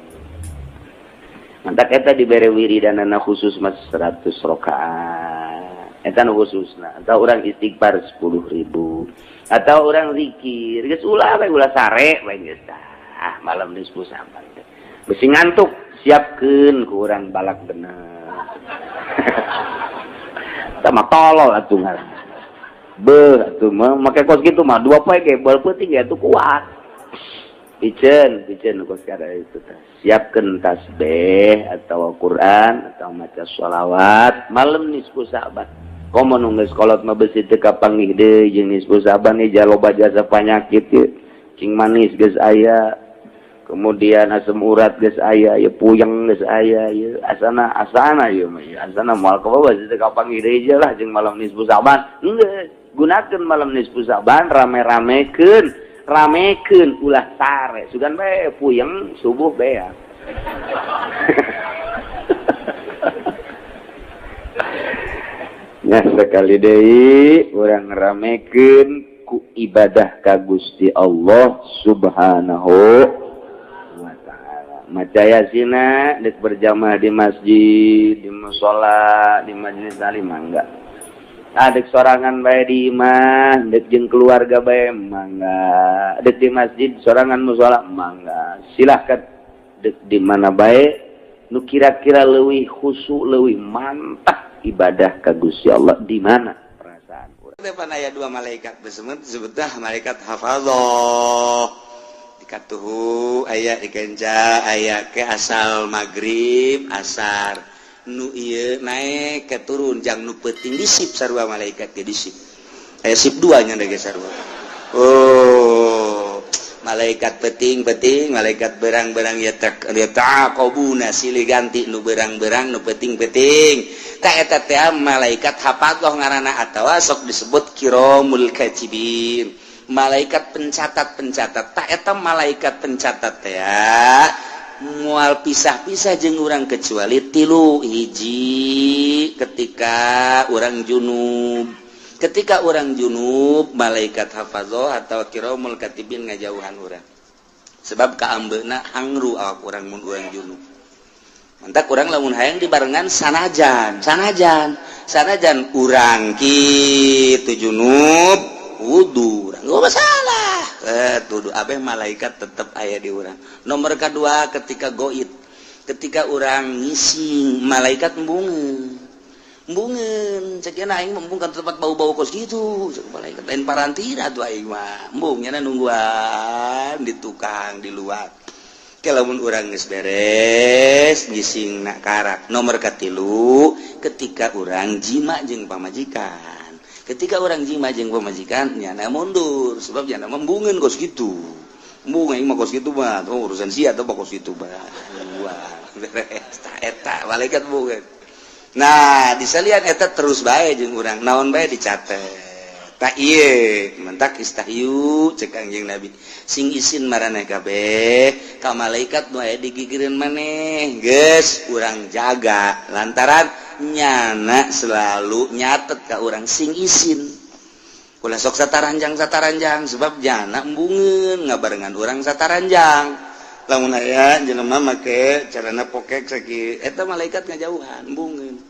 Mantak eta dibere wiridanana khusus mas 100 rakaat. Eta nu khususna. Atau orang istighfar 10.000. Atau orang zikir. Geus ulah we ulah sare we geus tah. Malam nisfu Saban. Besi ngantuk siapkeun ku urang balak bener. Tama tolol atuh ngaran. Beuh atuh mah make kos kitu mah 2 poe ge bal peuting ge atuh kuat. Piceun kos kada itu teh. Siapkeun tasbih atau Al-Qur'an atau maca sholawat malam nisfu Saban. Komo nu geus kolot mah besi teu kapanggih deui jeung nisfu Saban ieu jaloba jasa panyakit ieu. Cing manis geus aya. Kemudian asam urat geus aya, ya puyeng geus aya, ya asana ya mah. Asana moal ka bawah teu kapanggih deui lah jeung malam nisfu Saban. Enggeus, gunakeun malam nisfu Saban rame-ramekeun ulah sare sugan bae puyeng subuh beak. Nya sekali deui urang ramekeun ku ibadah ka Gusti Allah Subhanahu wa taala. Maca Yasin dek berjamaah di masjid, di mushola, di majelis taklim mangga. Dek sorangan bae di imah, dek jeung keluarga bae mangga. Dek di masjid sorangan mushola mangga. Silahkan dek di mana bae nu kira-kira leuwih khusyuk, leuwih mantap ibadah ka Gusti Allah di mana perasaan urang. Depan aya 2 malaikat disebutlah malaikat hafadzah. Dikatuhu aya dikenca aya ke asal maghrib, asar. Nu ieu naik ke turun jang nu peuting disip sarua malaikat ge disip. Aya sip 2 nya ge sarua. Oh, malaikat peuting, malaikat berang-berang ya taqabuna silih ganti nu berang-berang nu peuting. Ta eta teh malaikat hafadzah ngaranna atawa sok disebut kiramul katibin. Malaikat pencatat. Ta eta malaikat pencatat teh ya. Mual pisah-pisah jeung urang kecuali 3 hiji ketika urang junub malaikat hafadzah atau kiramul katibin ngajauhan urang sebab kaambeuna hangru awak urang mun urang junub mantak urang lamun hayang dibarengan sanajan urang kitu junub wudu urang masalah tuduh abeh malaikat tetap aya di urang. Nomor kedua ketika goit, ketika orang ngising malaikat embungeun cek nya aing embung ka tempat bau-bau kos gitu cek malaikat lain parantina tuh aing mah embung nya nungguan di tukang di luar ke lamun urang geus beres ngising na karak. Nomor katilu ketika urang jima jeung pamajikan. Ketika orang jima jeung pamajikan nyana mundur sebab nyana membungeun kos kitu. Embung aing mah kos kitu mah urusan sia teh kos kitu mah. Wah, beres eta malaikat bungeun. Nah, disalian eta terus bae jeung urang naon bae dicatet. Ta ieu mentak istahyu cek Kangjeng Nabi. Sing isin maraneh kabeh ka malaikat nu aya digigireun maneh. Geus urang jaga lantaran nyana selalu nyatet ka urang sing isin ulah sok sataranjang sebab jana embungeun ngabarengan urang sataranjang lamun aya jelema make carana pokek saki eta malaikat ngajauhan embungeun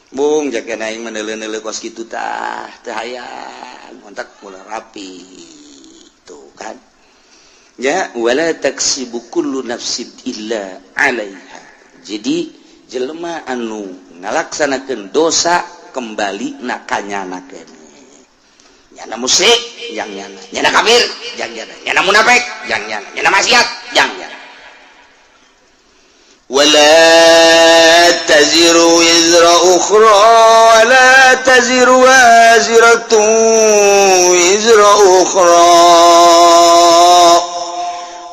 bung jakeun aing meneuleuh-neuleuh kos kitu tah teu hayang kontak ulah rapi tuh kan ya wala taksibu kullu nafsin illa 'alaiha. Jadi jelema anu ngalaksanakeun dosa kembali na kanyanakeun. Nyana musyrik yang nyana kafir yang nyana munafik yang nyana maksiat yang nyana. Wala taziru wizra ukhra wala taziru waziratu wizra ukhra.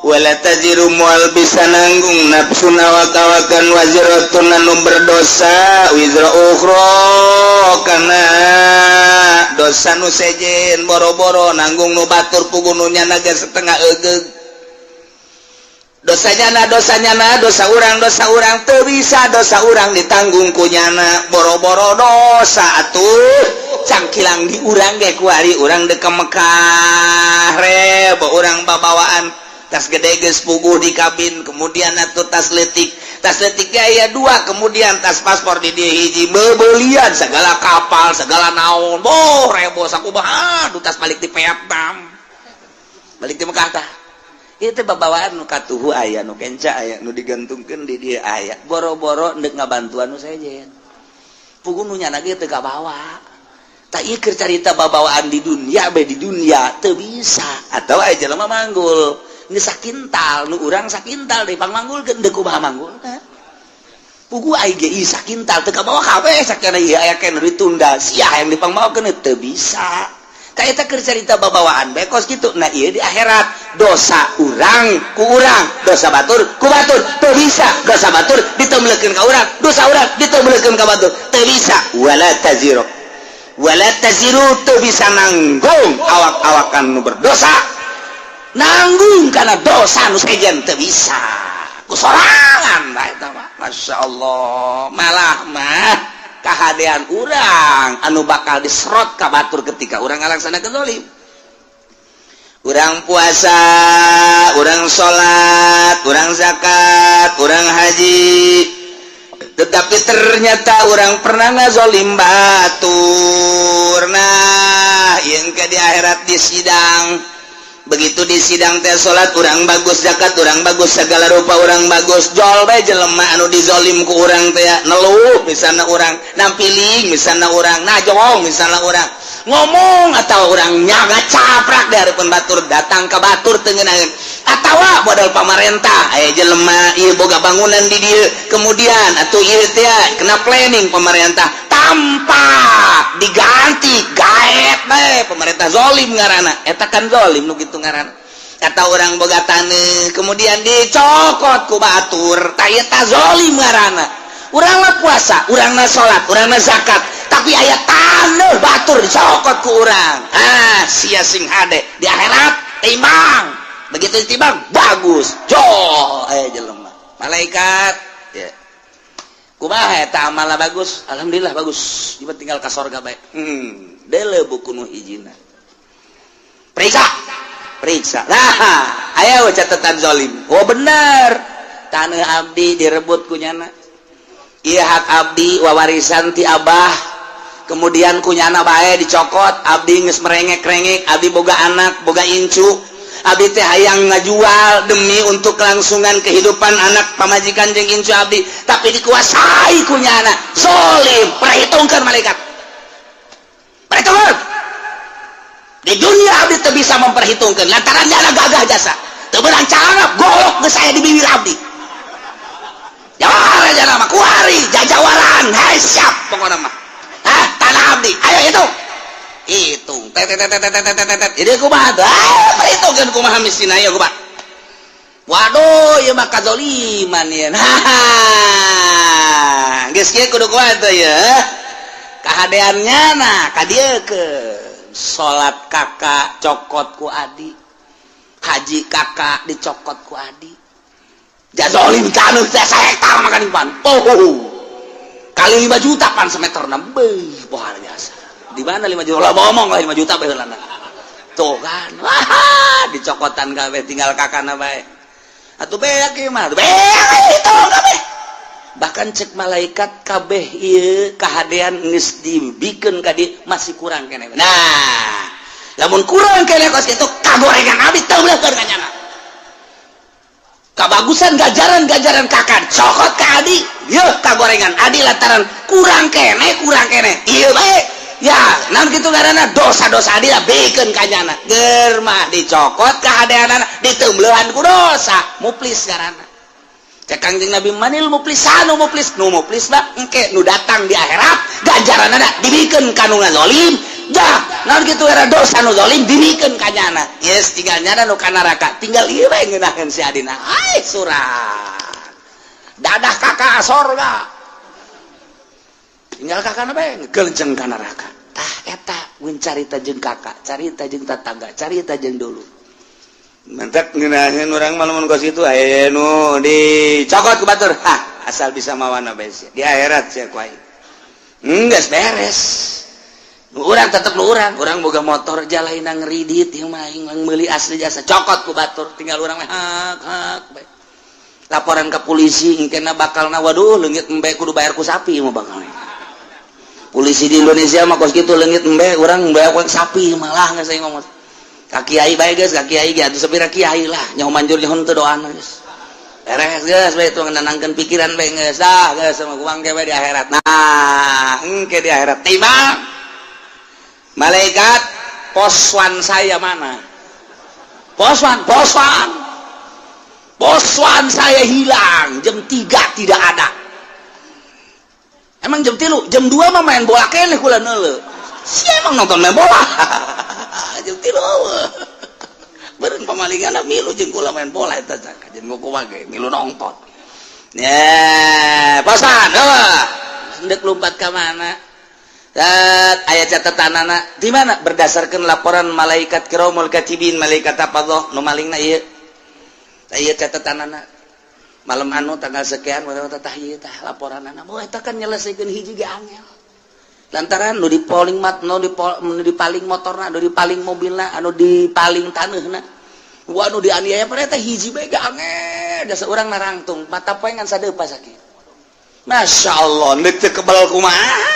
Wala taziru mual bisa nanggung nafsu nawakawakan waziratun anu berdosa wizra ukhra kana dosa nu sejen boro-boro nanggung nu batur pugununya naga setengah eugeg dosanya dosa urang teu bisa dosa urang ditanggung ku nyana boro-boro dosa atuh cangkilang di urang ge kuari urang dek Mekah orang babawaan tas gede geus puguh di kabin kemudian atuh tas letik aya 2 kemudian tas paspor di dia hiji bebelian segala kapal segala naon rebo sakumaha tas balik di Vietnam balik di Mekah tah ieu teh babawaan nu katuhu aya nu kenca aya nu digantungkeun di dieu aya boro-boro endek ngabantuan nu sejen puguh nu nyana ge teu kabawa tak ieu keur carita babawaan di dunia teu bisa atau aya jelema manggul geus sakintal nu urang sakintal deui pangmanggulkeun deuk kumaha manggulna puguh aya ge ieu sakintal teu kabawa kabeh sakana ieu aya kana ditunda sia yang dipangbawakeun teu bisa ka eta keur carita babawaan bae kos kitu nah ieu di akhirat dosa urang ku urang dosa batur ku batur teu bisa dosa batur ditembleukeun ka urang dosa urang ditembleukeun ka batur teu bisa wala taziru teu bisa nanggung awak-awakan nu berdosa nanggung karena dosa nu sejen teu bisa kusorangan lah eta mah masyaallah malah mah kahadean urang anu bakal diserot ka batur ketika urang ngalaksanakeun zalim urang puasa urang salat urang zakat urang haji tetapi ternyata orang pernah ngazolim batur nah yang ke di akhirat di sidang begitu di sidang teh salat orang bagus zakat orang bagus segala rupa orang bagus jol bae jelema anu dizolim ku urang teh neluh misalna urang nampiling misalna urang najong misalna urang ngomong atau orang nyaga caprak dari harapan batur datang ke batur teu ngeunaheun atawa modal pamarentah aya jelema ieu boga bangunan di dieu kemudian atuh ieu teh kena planning pemerintah tanpa diganti gaet bae pemerintah zalim ngaranna eta kan zalim nu kitu ngaranna kata orang boga taneuh kemudian dicokot ku batur tah eta zalim ngaranna urang mah puasa urang na salat urang na zakat tapi aya taneuh batur dicokot ku urang sia sing hade di akhirat timbang begitu ditimbang bagus jo aya jelema malaikat ya kumaha eta amalna bagus alhamdulillah bagus ieu tinggal ka sorga bae deuleu buku nu hijina periksa nah aya catatan zalim oh bener taneuh abdi direbut ku nyana ieu hak abdi wawarisan ti abah kemudian kunyana bae dicokot abdi geus merengek-rengek abdi boga anak boga incu abdi teh hayang ngajual demi untuk kelangsungan kehidupan anak pamajikan jeung incu abdi tapi dikuasai kunyana zalim perhitungkeun malaikat perhitungkeun di dunia abdi teu bisa memperhitungkeun lantaran nyana gagah jasa teu beurang carana golok geus aya di bibir abdi jawara jana mah kuari jajawaran hai siap pokona mah tanah abdi ayo hitung jadi kumaha perhitungkeun kumaha miskin ayo kumaha waduh ieu mah kadzaliman ieu geus kieu kudu kuat teh ya kahadeannya nah ka dieu keun salat kakak cokot ku adi haji kakak dicokot ku adi jazolim kanu teh saektar makan impan kali 5 juta pan semeter beuh pohar biasa di mana 5 juta lah ngomong lah 5 juta bae heulana tuh kan dicokotan kabeh tinggal kakana bae atuh beak ieu mah beak itu kabeh bahkan cek malaikat kabeh ieu kahadean geus dibikeun ka dieu masih kurang keneh nah lamun kurang keneh kos kitu kagorengan abdi teu beuleukeun ka nyana kabagusan gajaran kakak cokot ka adi yeuh kagorengan adi lantaran kurang kene ieu bae ya naon kitu ngaranna dosa-dosa adi lah bikeun ka nyana geur mah dicokot kahadeanana diteumleuhan ku dosa muflis ngaranna cek Kangjeng Nabi manil muflis nu muflis mah engke nu datang di akhirat ganjaranana dibikeun ka nu ngazolim dah naon kitu era dosa nu zalim dibikeun ka nyana yes tinggal nyana nu ka neraka tinggal ieu bae ngeunaheun si adina ai surat dadah kakak sorga tinggal kakana bae ngeuleujeng ka neraka tah eta mun carita jeung kakak carita jeung tetangga carita jeung dulu mantap ngeunaheun urang mah lamun kos kitu aya nu dicokot ku batur asal bisa mawana bae di akhirat sia ku aing geus beres Urang tetep nu urang boga motor jalaina ngeridit yang maing meuli asli jasa cokot ku batur tinggal urang mah hak bae. Laporan ke polisi engkena bakalna waduh leungit embe kudu bayar ku sapi mah bakal. Polisi di Indonesia mah kos kitu leungit embe urang bayar ku sapi malah geus aing ngomong. Ka kiai bae geus ka kiai ge atuh sapira kiai lah nyaho manjur nyaho teu doana geus. Beres geus bae tu ngenenangkeun pikiran bae geus dah geus sama uang ge bae di akhirat. Nah, engke di akhirat timbang malaikat poswan saya mana? Poswan saya hilang jam 3 tidak ada. Emang jam 3, jam 2 mah main bola keneh kula neuleuh. Si emang nonton main bola. Jam 3. Beureun pamalinganna milu jeung kula main bola eta cak. Jeung kumaha ge milu nonton. Ya, poswan heuh. Hendak lompat ka mana? Ayat catatanana di mana berdasarkan laporan malaikat kiramul katibin malaikat hafadzah nu malingna ieu aya catatanana malam anu tanggal sekian tah ieu tah laporanana moh eta kan nyelesaikeun hiji ge angel lantaran nu dipaling nu dipaling motorna nu dipaling mobilna anu dipaling taneuhna wa anu dianiaya pada eta hiji bae ge angel da saurang narangtung mata poe ngan sadeupa sakitu masyaallah neuk teu kebal kumaha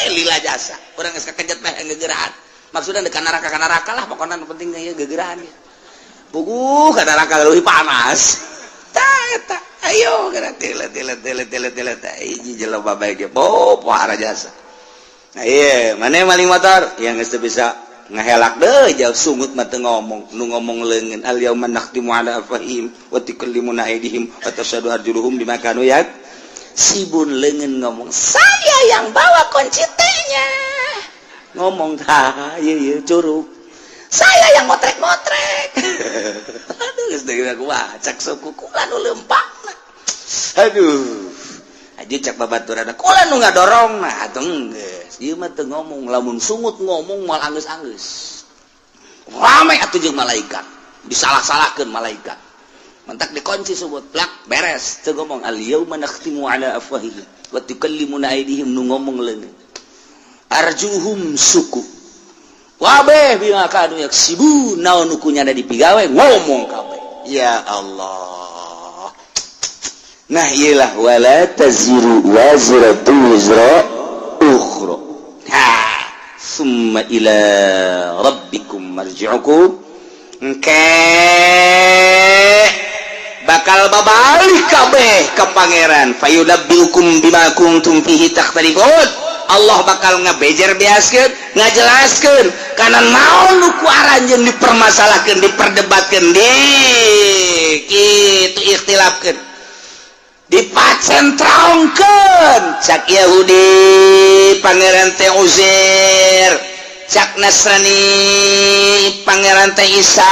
lila jasa orang geus kakejat mah geugeuran maksudna deuk ka neraka lah pokona nu penting ieu geugeuran ya puguh ka neraka leuwih panas tah eta ayo geura tilet hiji jelema bae ge pohara jasa nah ieu mane maling motor yang geus teu bisa ngahelak deui jauh sungut mah teu ngomong nu ngomong leungeun al yauma nakhtimu ala afahim wa tukallimuna aydihim wa tashhadu arjuluhum bima kanu sibun leungeun ngomong saya yang bawa kunci T-nya ngomong tah ieu curug saya yang motrek aduh geus deui aku cak suku kula nu leumpakna aduh aja cak babaturan kula nu ngadorongna atuh geus ieu mah teu ngomong lamun sungut ngomong moal anggeus-anggeus rame atuh jeung malaikat disalah-salahkeun malaikat mentak dikunci subut plak beres teu ngomong al yauma nakhtimu ala afwahihim wa tukallimuna aydihim nu ngomong leungeun arjuhum suku wabeh bima kanu yaksibun naon nu kunyana dipigawe ngomong kabeh ya Allah nah iyalah wala taziru wazratu wizra ukhra ha summa ila rabbikum marji'ukum bakal babalik kabeh ke pangeran fayunabbiukum bima kuntum fihi takhtalifun Allah bakal ngabejer beaskeun ngajelaskeun kana naon nu ku aranjeun dipermasalahkeun diperdebatkeun kitu ikhtilafkeun dipacentraungkeun cak Yahudi pangeran teh Uzair cak Nasrani pangeran teh Isa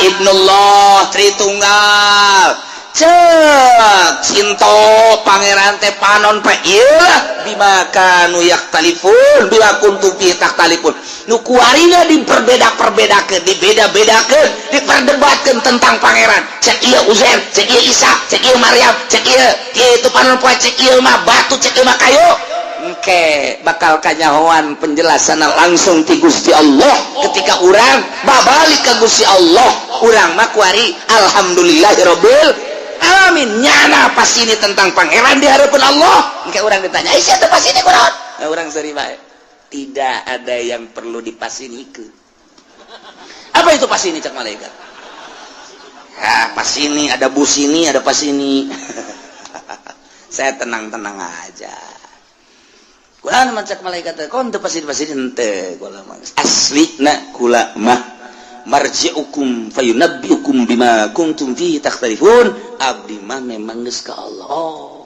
ibnullah Tritunggal cek Sinto pangeran teh panon pa ieu bima kanu yaktalifun bila kuntum fi taktalifun nu kuarina diperbeda-perbedakeun dibeda-bedakeun diperdebatkeun tentang pangeran cek ieu Uzair cek ieu Isa cek ieu Maryam cek ieu kitu panon poe cek ieu mah batu cek ieu mah kayu engke bakal kanyahoan penjelasan langsung ti Gusti Allah ketika urang babalik ka Gusti Allah urang mah kuari alhamdulillahirabbil alamin nyana pas ini tentang pangeran di hadapan Allah engke urang ditanya isi teh pas ini kunaon urang seri bae tidak ada yang perlu dipasinikeun apa itu pas ini cak malaikat pas ini ada bus ini ada pas ini saya tenang-tenang aja kula macak malaikat kon teu pasti henteu kula mah aslina kula mah marji'ukum fayunabbiukum bima kuntum fihi takhtalifun abdi mah memang geus ka Allah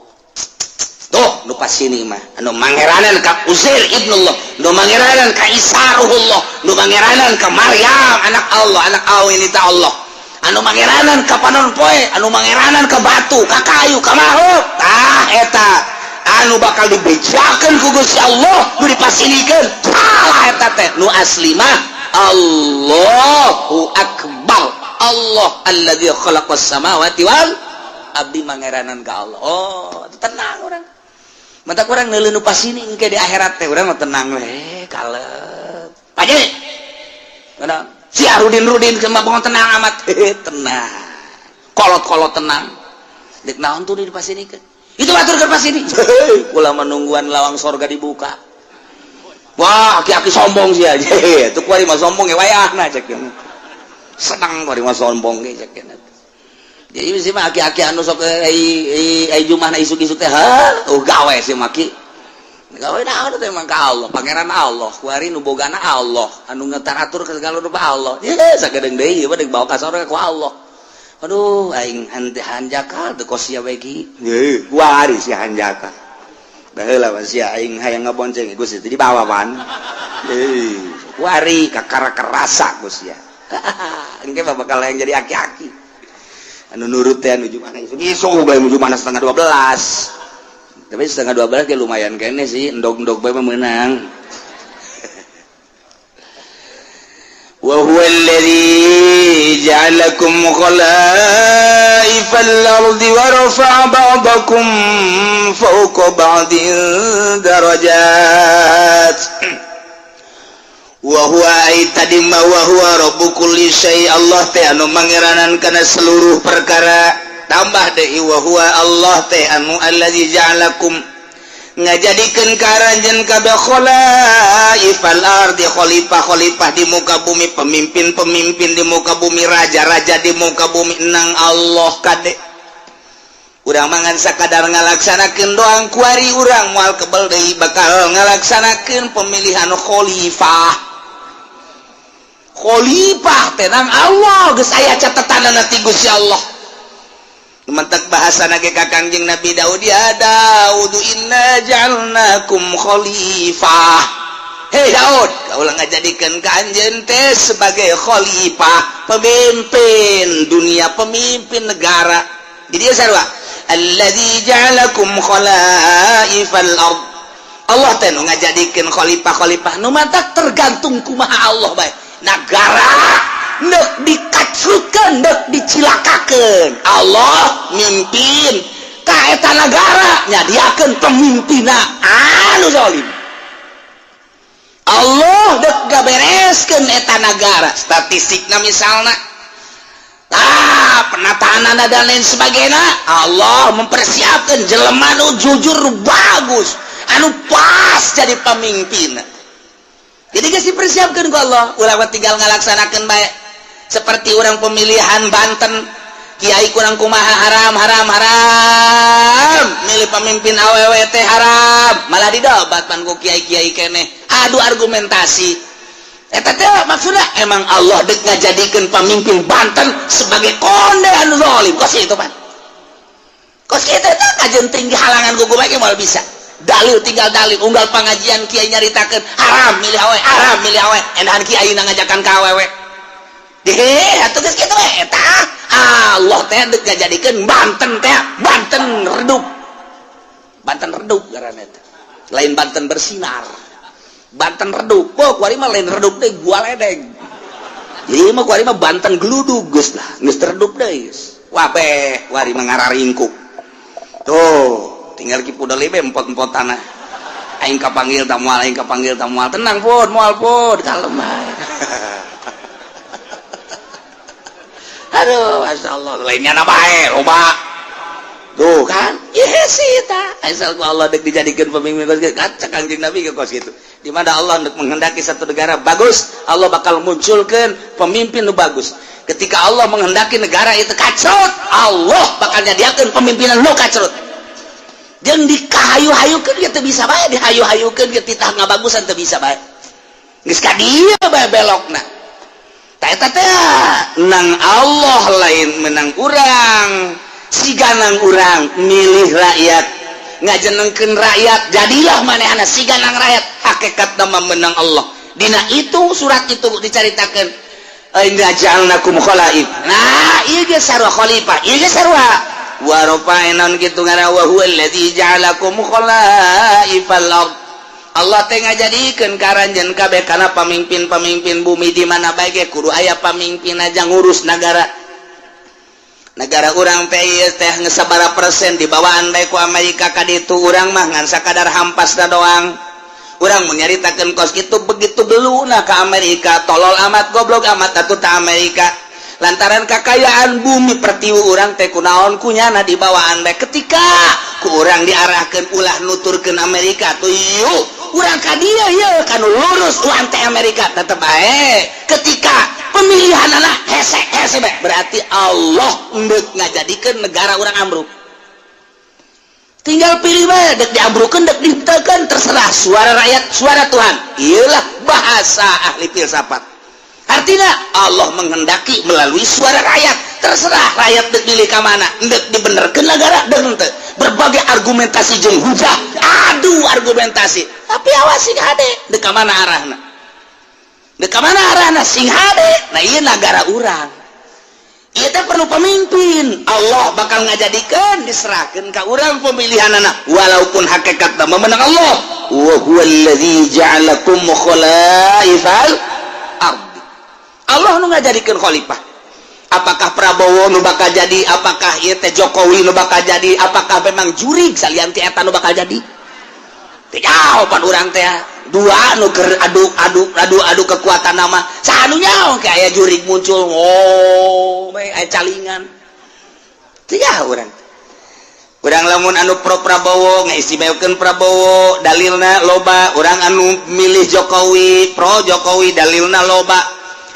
tuh nu pasini mah anu mangeranan ka Uzair ibnullah nu mangeranan ka Isa ruhullah nu mangeranan ka Maryam anak Allah anak awinita Allah anu mangeranan ka panon poe anu mangeranan ka batu ka kayu ka makhluk tah eta anu bakal dibejakeun ku Gusti Allah nu dipasinikeun salah eta teh nu asli mah Allahu akbar Allah alladzi khalaqas samawati wal abdi mangeranan ka Allah tenang urang mata urang neuleuh nu pasini engke di akhirat teh urang mah tenang we kalep Paje si Rudin ke mabong tenang amat tenang kolot tenang dek naon tuh di pas ini kan itu batur ke pas ini kula menungguan lawang sorga dibuka wah aki-aki sombong sih aja itu kuari mah sombong ya wayahna cek senang kuari mah sombong ge cek jadi sih mah aki-aki anu sok ai jumahna isuk-isuk teh gawe sih maki gawe naon teh mah ka Allah pangeran Allah kuari nu bogana Allah anu ngetaratur ke segala rupa Allah sagedeung deui ieu deuk bawa ka sorga ku Allah aduh aing hante hanjaka teu kosia we ki kuari si hanjaka baheula si aing hayang ngabonceng Gusti teh dibawa pan kuari kakara kerasa Gusti ya engke bakal yang jadi aki-aki anu nurut teh anu jumana isuk bae jumana 11:30 tapi 11:30 kayak lumayan kene sih endog-endog bae menang wa huwa alladzi ja'alakum khalaifal ardi wa rafa'a ba'dakum fawqa ba'din darajat wa huwa aitadimma wa huwa rabbu kulli syai Allah teh anu mangeranan kana seluruh perkara tambah deui wa huwa Allah teh anu allazi ja'alakum ngajadikeun karanjeun kabeh khalaifal ardi khalifah di muka bumi pemimpin di muka bumi raja di muka bumi nang Allah kade urang mangan sakadar ngalaksanakeun doang kuari urang moal kebel deui bakal ngalaksanakeun pemilihan khalifah teh nang Allah geus aya catatanana ti Gusti Allah mentak bahasa nage kakangjing Nabi Daud ya Daud inna ja'alnakum khalifah hei Daud kaulah ngajadikeun ka anjeun teh sebagai khalifah pemimpin dunia pemimpin negara jadi sarua allazi ja'alakum khalaifal ard Allah teh nu ngajadikeun khalifah nu mantak tergantung kumaha Allah bae negara nek dikacrukeun nek dicilakakeun Allah mimpin ka eta negara nyadiakeun pemimpinna anu zalim Allah dek gabereskeun eta negara statistikna misalna penataan dan lain sebagainya Allah mempersiapkan jelema anu jujur bagus anu pas jadi pemimpin jadi geus dipersiapkeun ku Allah ulah tinggal ngalaksanakeun bae seperti orang pemilihan Banten kiai kurang kumaha haram milih pemimpin awewe teh haram malah didobat pan ku kiai-kiai keneh adu argumentasi eta teh maksudna emang Allah deuk ngajadikeun pemimpin Banten sebagai konde anu zalim kos kitu pan kos kitu teh kajeun tinggi halangan gugu bae moal bisa dalil tinggal dalil unggal pangajian kiai nyaritakeun haram milih awewe endahan kiai ngajakan ka awewe atuh geus kitu we eta Allah teh deuk ngajadikeun Banten teh Banten redup ngaranna eta lain Banten bersinar Banten redup kuari mah lain redup deui gua ledeng ieu mah kuari mah Banten gludug geus lah geus redup deui wah beh kuari mah ngararingkuk tuh tinggal kipu deui be empot-empotana aing kapanggil tamual tenang pun moal pun kalem ae aduh Masya Allah lainnya nabae loba tuh kan yes eta asal Allah dek dijadikan pemimpin kacak kanjeng Nabi ke kos gitu di mana Allah untuk menghendaki satu negara bagus Allah bakal munculkan pemimpin nu bagus ketika Allah menghendaki negara itu kacrut Allah bakal nyadiakeun pemimpinan nu kacrut jeung dikahayu-hayukeun ge teu bisa bae dihayu-hayukeun ge titah ngabagusan teu bisa bae geus ka dieu bae belokna eta teh nang Allah lain menang urang siganang urang milih rakyat ngajenengkeun rakyat jadilah manehna siganang rakyat hakikat nama menang Allah dina itu surat itu dicaritakeun inna ja'alnakum khalaif nah ieu ge sarua khalifah ieu ge sarua wa rafa'na kitu ngana wa huwa allazi ja'alakum khalaifal ard Allah teh ngajadikeun karanjeun kabeh kana pamimpin-pamimpin bumi di mana bae ge kudu aya pamimpin aja ngurus negara urang teh ieu teh geus sabaraha persen dibawaan bae ku Amerika ka ditu urang mah ngan sakadar hampasna doang Urang menyaritakeun kos kitu begitu geluna ka Amerika, tolol amat goblok amat atuh ta Amerika. Lantaran kakayaan bumi pertiwu urang teh kunaon kunyana dibawaan bae ketika ku urang diarahkeun ulah nuturkeun Amerika tuh yuk urang ka dieu ye kanu lurus uang teh Amerika tetep bae ketika pemilihanna hese bae berarti Allah ndeuk ngajadikeun negara urang ambruk. Tinggal pilih bae dek diambrukeun dek dihenteukeun terserah suara rakyat suara Tuhan. Iyalah bahasa ahli filsafat. Artinya Allah menghendaki melalui suara rakyat. Terserah rakyat dek milih ka mana, dek dibenerkeun negara dek henteu. Berbagai argumentasi jeung hujah, adu argumentasi. Tapi awas sing hade, dek ka mana arahna? Dek ka mana arahna sing hade? Nah ieu negara urang. Kita perlu pemimpin. Allah bakal ngajadikeun diserahkeun ka urang pemilihanana walaupun hakikatna memenang Allah. Wa huwallazi ja'alakum khalaifal ardh. Allah nu ngajadikeun khalifah. Apakah Prabowo nu bakal jadi, apakah ieu teh Jokowi nu bakal jadi, apakah memang jurig salian ti eta nu bakal jadi? Teu jawaban urang teh dua nu keur adu kekuatan nama sanu nyaho ke aya jurig muncul aya calingan tiga urang lamun anu pro Prabowo ngaistimewakeun Prabowo dalilna loba urang anu milih Jokowi pro Jokowi dalilna loba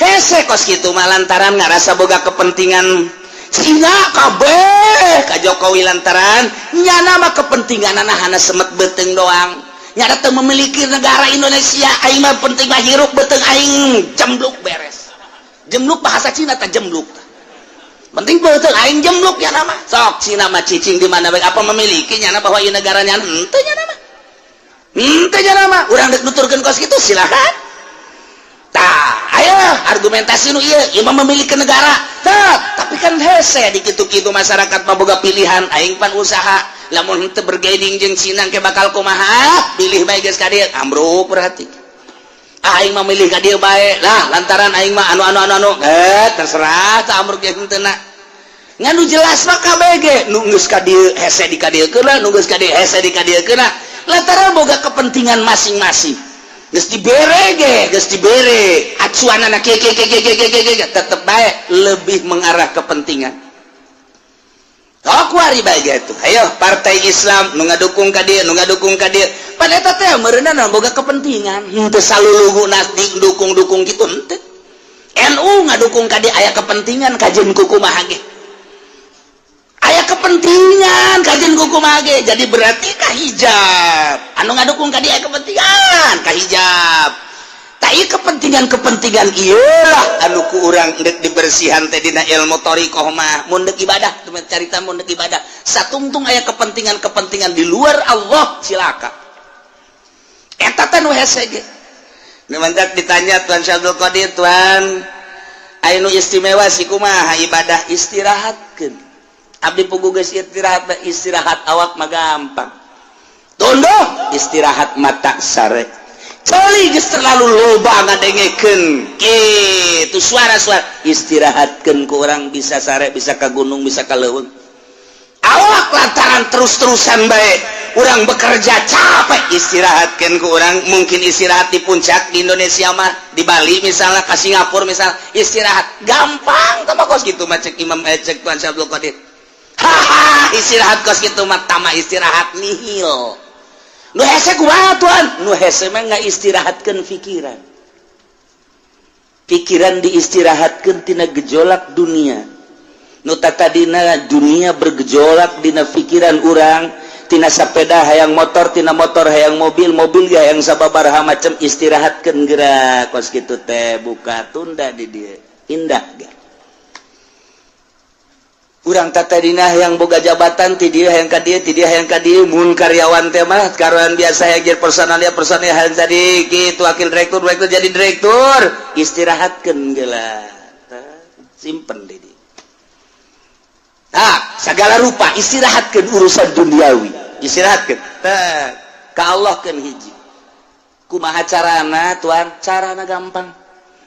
hese kos kitu mah lantaran ngarasa boga kepentingan sina kabeh ka Jokowi lantaran nyana mah kepentinganna hana semet beuteung doang nyata teu memiliki negara Indonesia aing mah penting mah hirup beuteung aing jembluk beres. Jembluk bahasa Cina teh jembluk. Penting beuteung aing jembluk nya nama. Sok Cina mah cicing di mana bae apa memiliki nya bahwa ieu negara nya henteu nya nama. Henteu nya nama. Urang dek nuturkeun kos kitu silakan. Tah, ayo argumentasi nu ieu mah memiliki negara. Tah, tapi kan hese di kitu-kitu masyarakat mah boga pilihan aing pan usaha. Lamun henteu bergaining jeung Cina ke bakal kumaha pilih bae geus ka dieu ambruk berarti aing mah milih ka dieu bae lah lantaran aing mah anu terserah tah ambruk ge henteuna nganu jelas mah kabeh ge nu geus ka dieu hese di ka dieu keuna nu geus ka dieu hese di ka dieu keuna lantaran boga kepentingan masing-masing geus dibere acuanana ke tetep bae lebih mengarah kepentingan. Sok wari bae gitu. Ayo partai Islam nu ngadukung ka dieu, Pan eta teh meureunana boga kepentingan. Henteu saluluhuna didukung-dukung kitu henteu. NU ngadukung ka dieu aya kepentingan kajeun ku kumaha ge. Aya kepentingan kajeun ku kumaha ge. Jadi berarti kahijab. Anu ngadukung ka dieu aya kepentingan kahijab. Tai kepentingan iyalah anu ku urang dek dibersihan teh dina ilmu thariqah mah mun dek ibadah teman carita mun dek ibadah satungtung aya kepentingan di luar Allah silaka eta teh nu hese ge nemandak ditanya Tuan Syabdul Qadir Tuan aya nu istimewa si kumaha ibadah istirahatkeun abdi pugu geus istirahat awak mah gampang tondo istirahat mata sare Coli geus terlalu loba ngadengekeun kitu suara-suara istirahatkeun ku urang bisa sare bisa ka gunung bisa ka leuweung awak lantaran terus-terusan bae urang bekerja capek istirahatkeun ku urang mungkin istirahat di puncak di Indonesia mah di Bali misalnya ka Singapura misal istirahat gampang tah kos kitu mah cek Imam cek Tuan Syabdul Qadir haha istirahat kos kitu mah tama istirahat nihil. Nu hese kumaha Tuan? Nu hese mah ngaistirahatkeun pikiran diistirahatkeun tina gejolak dunia. Nu tatadina dunia bergejolak dina pikiran urang tina sapeda hayang motor tina motor hayang mobil ge hayang sababaraha macam istirahatkeun geura kos kitu teh buka tunda di dieu indah ge. Urang tatadina yang boga jabatan ti dieu hayang ka dieu mun karyawan teh mah karyawan biasa hayang personal hayang jadi kitu wakil direktur jadi direktur istirahatkeun geula simpen di dieu segala rupa istirahatkeun urusan duniawi istirahatkeun ka Allah keun hiji kumaha carana Tuan carana gampang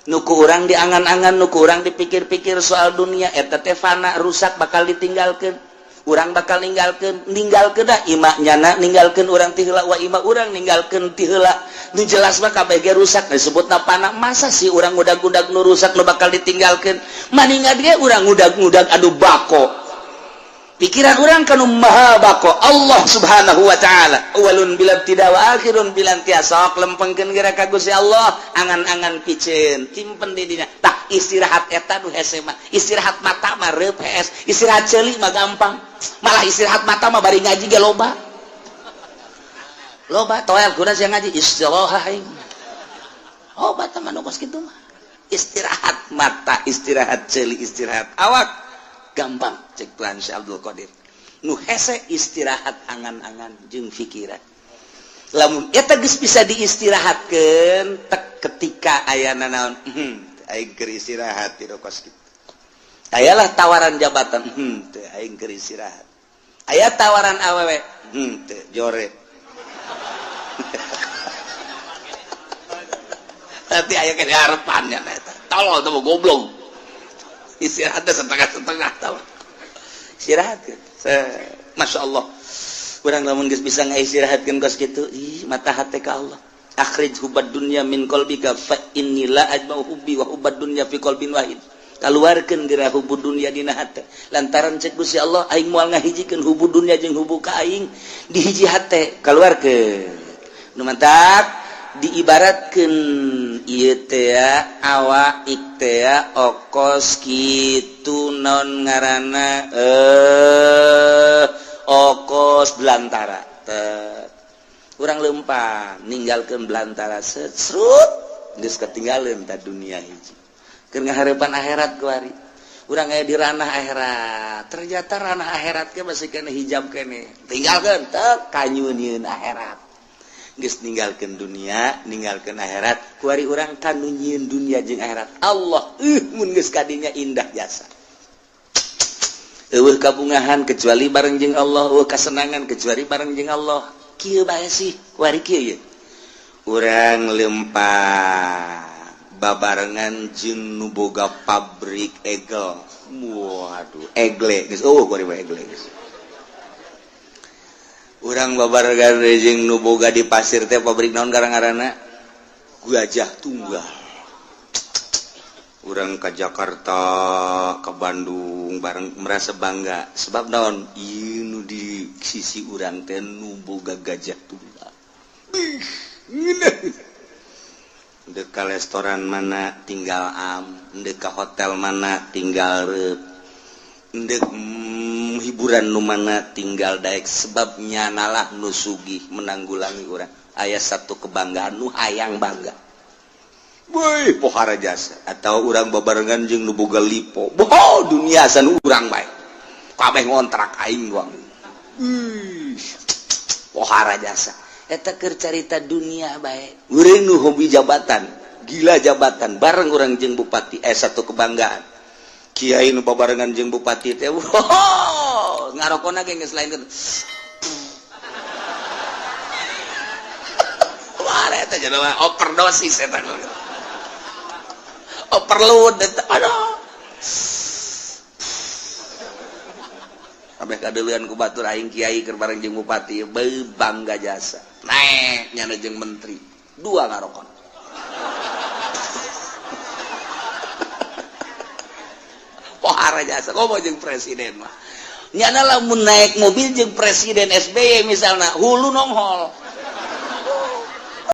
nuku urang diangan-angan nuku urang dipikir-pikir soal dunia eta teh fana rusak bakal ditinggalkeun urang bakal ninggalkeun dah imaknya ninggalkeun urang ti heula wa ima urang ninggalkeun ti heula nu jelas mah kabeh ge rusak disebutna panah masa sih urang ngudag-ngudag nu rusak nu bakal ditinggalkeun maningat ge urang ngudag-ngudag adu bako pikiran urang kanu maha bako Allah subhanahu wa ta'ala awalun bilan tidak wa akhirun bilan tiasa lempengkeun geura ka Gusti Allah angan-angan piceun timpen di dinya tah istirahat eta nu hese mah istirahat mata mah reup hees istirahat ceuli mah gampang malah istirahat mata mah bari ngaji ge loba toel guna sia ngaji istirahat aing obat mah nu kos kitu mah istirahat mata istirahat ceuli istirahat awak gampang cek plan Syekh Abdul Qadir nu hese istirahat angan-angan jeung pikiran lamun eta geus bisa diistirahatkeun tek ketika ayana naon aing keur istirahat di kos kitu ayalah tawaran jabatan teu aing keur istirahat aya tawaran awewe teu jore tapi aya ke harapannya eta tolol teu goblok istirahat setengah-setengah tahu istirahat Masya Allah kurang lamun geus bisa ngaistirahatkeun kos kitu ih mata hate ka Allah akhrij hubad dunya min qalbika fa inni la ajma'u hubbi wa hubad dunya fi qalbin wahid kaluarkeun geura hubud dunya dina hate lantaran cek Gusti Allah aing moal ngahijikeun hubud dunya jeung hubbu ka aing di hiji hate kaluarkeun nu mantap diibaratkeun ieu teh awak teh okos kitu naon ngaranna okos belantara teh urang lempang ninggalkeun belantara srut geus ketinggalan ta dunia hiji keur ngahareupan akhirat kuari urang aya di ranah akhirat ternyata ranah akhirat ge masih kena hijab kene tinggalkeun teu kanyunieun akhirat geus ninggalkeun dunia ninggalkeun akhirat kuari urang kanu nyieun dunia jeung akhirat Allah mun geus kadinya indah jasa eueuh kabungahan kecuali bareng jeung Allah eueuh kasenangan kecuali bareng jeung Allah kieu bae sih kuari kieu ye urang lempah babarengan jeung nu boga pabrik egel waduh egle geus kuari bae egle geus urang babarengan jeung nu boga di pasir teh pabrik naon garang-garana Gajah Tunggal urang ka Jakarta ka Bandung bareng merasa bangga sebab naon ieu nu di sisi urang teh nu boga Gajah Tunggal deuk ka restoran mana tinggal deuk ka hotel mana tinggal reup deuk hiburan nu mana tinggal daek sebab nyanalah nu sugih menanggulangi urang aya satu kebanggaan nu hayang bangga woi pohara jasa atau urang babarengan jeung nu boga lipo dunia san urang bae kabeh ngontrak aing doang pohara jasa eta keur carita dunia bae urang nu hobi jabatan gila jabatan bareng urang jeung bupati satu kebanggaan kiai nu babarengan jeung bupati teh ngarokona ge geus lain kan wah eta jenama overdosis eta overload eta aduh kabeh kadeulean ku batur aing kiai keur bareng jeung bupati bangga jasa naek nyana jeung menteri dua ngarokon pohara jasa komo jeung presiden mah nyana lamun naik mobil jeung presiden SBY misalna hulu nonghol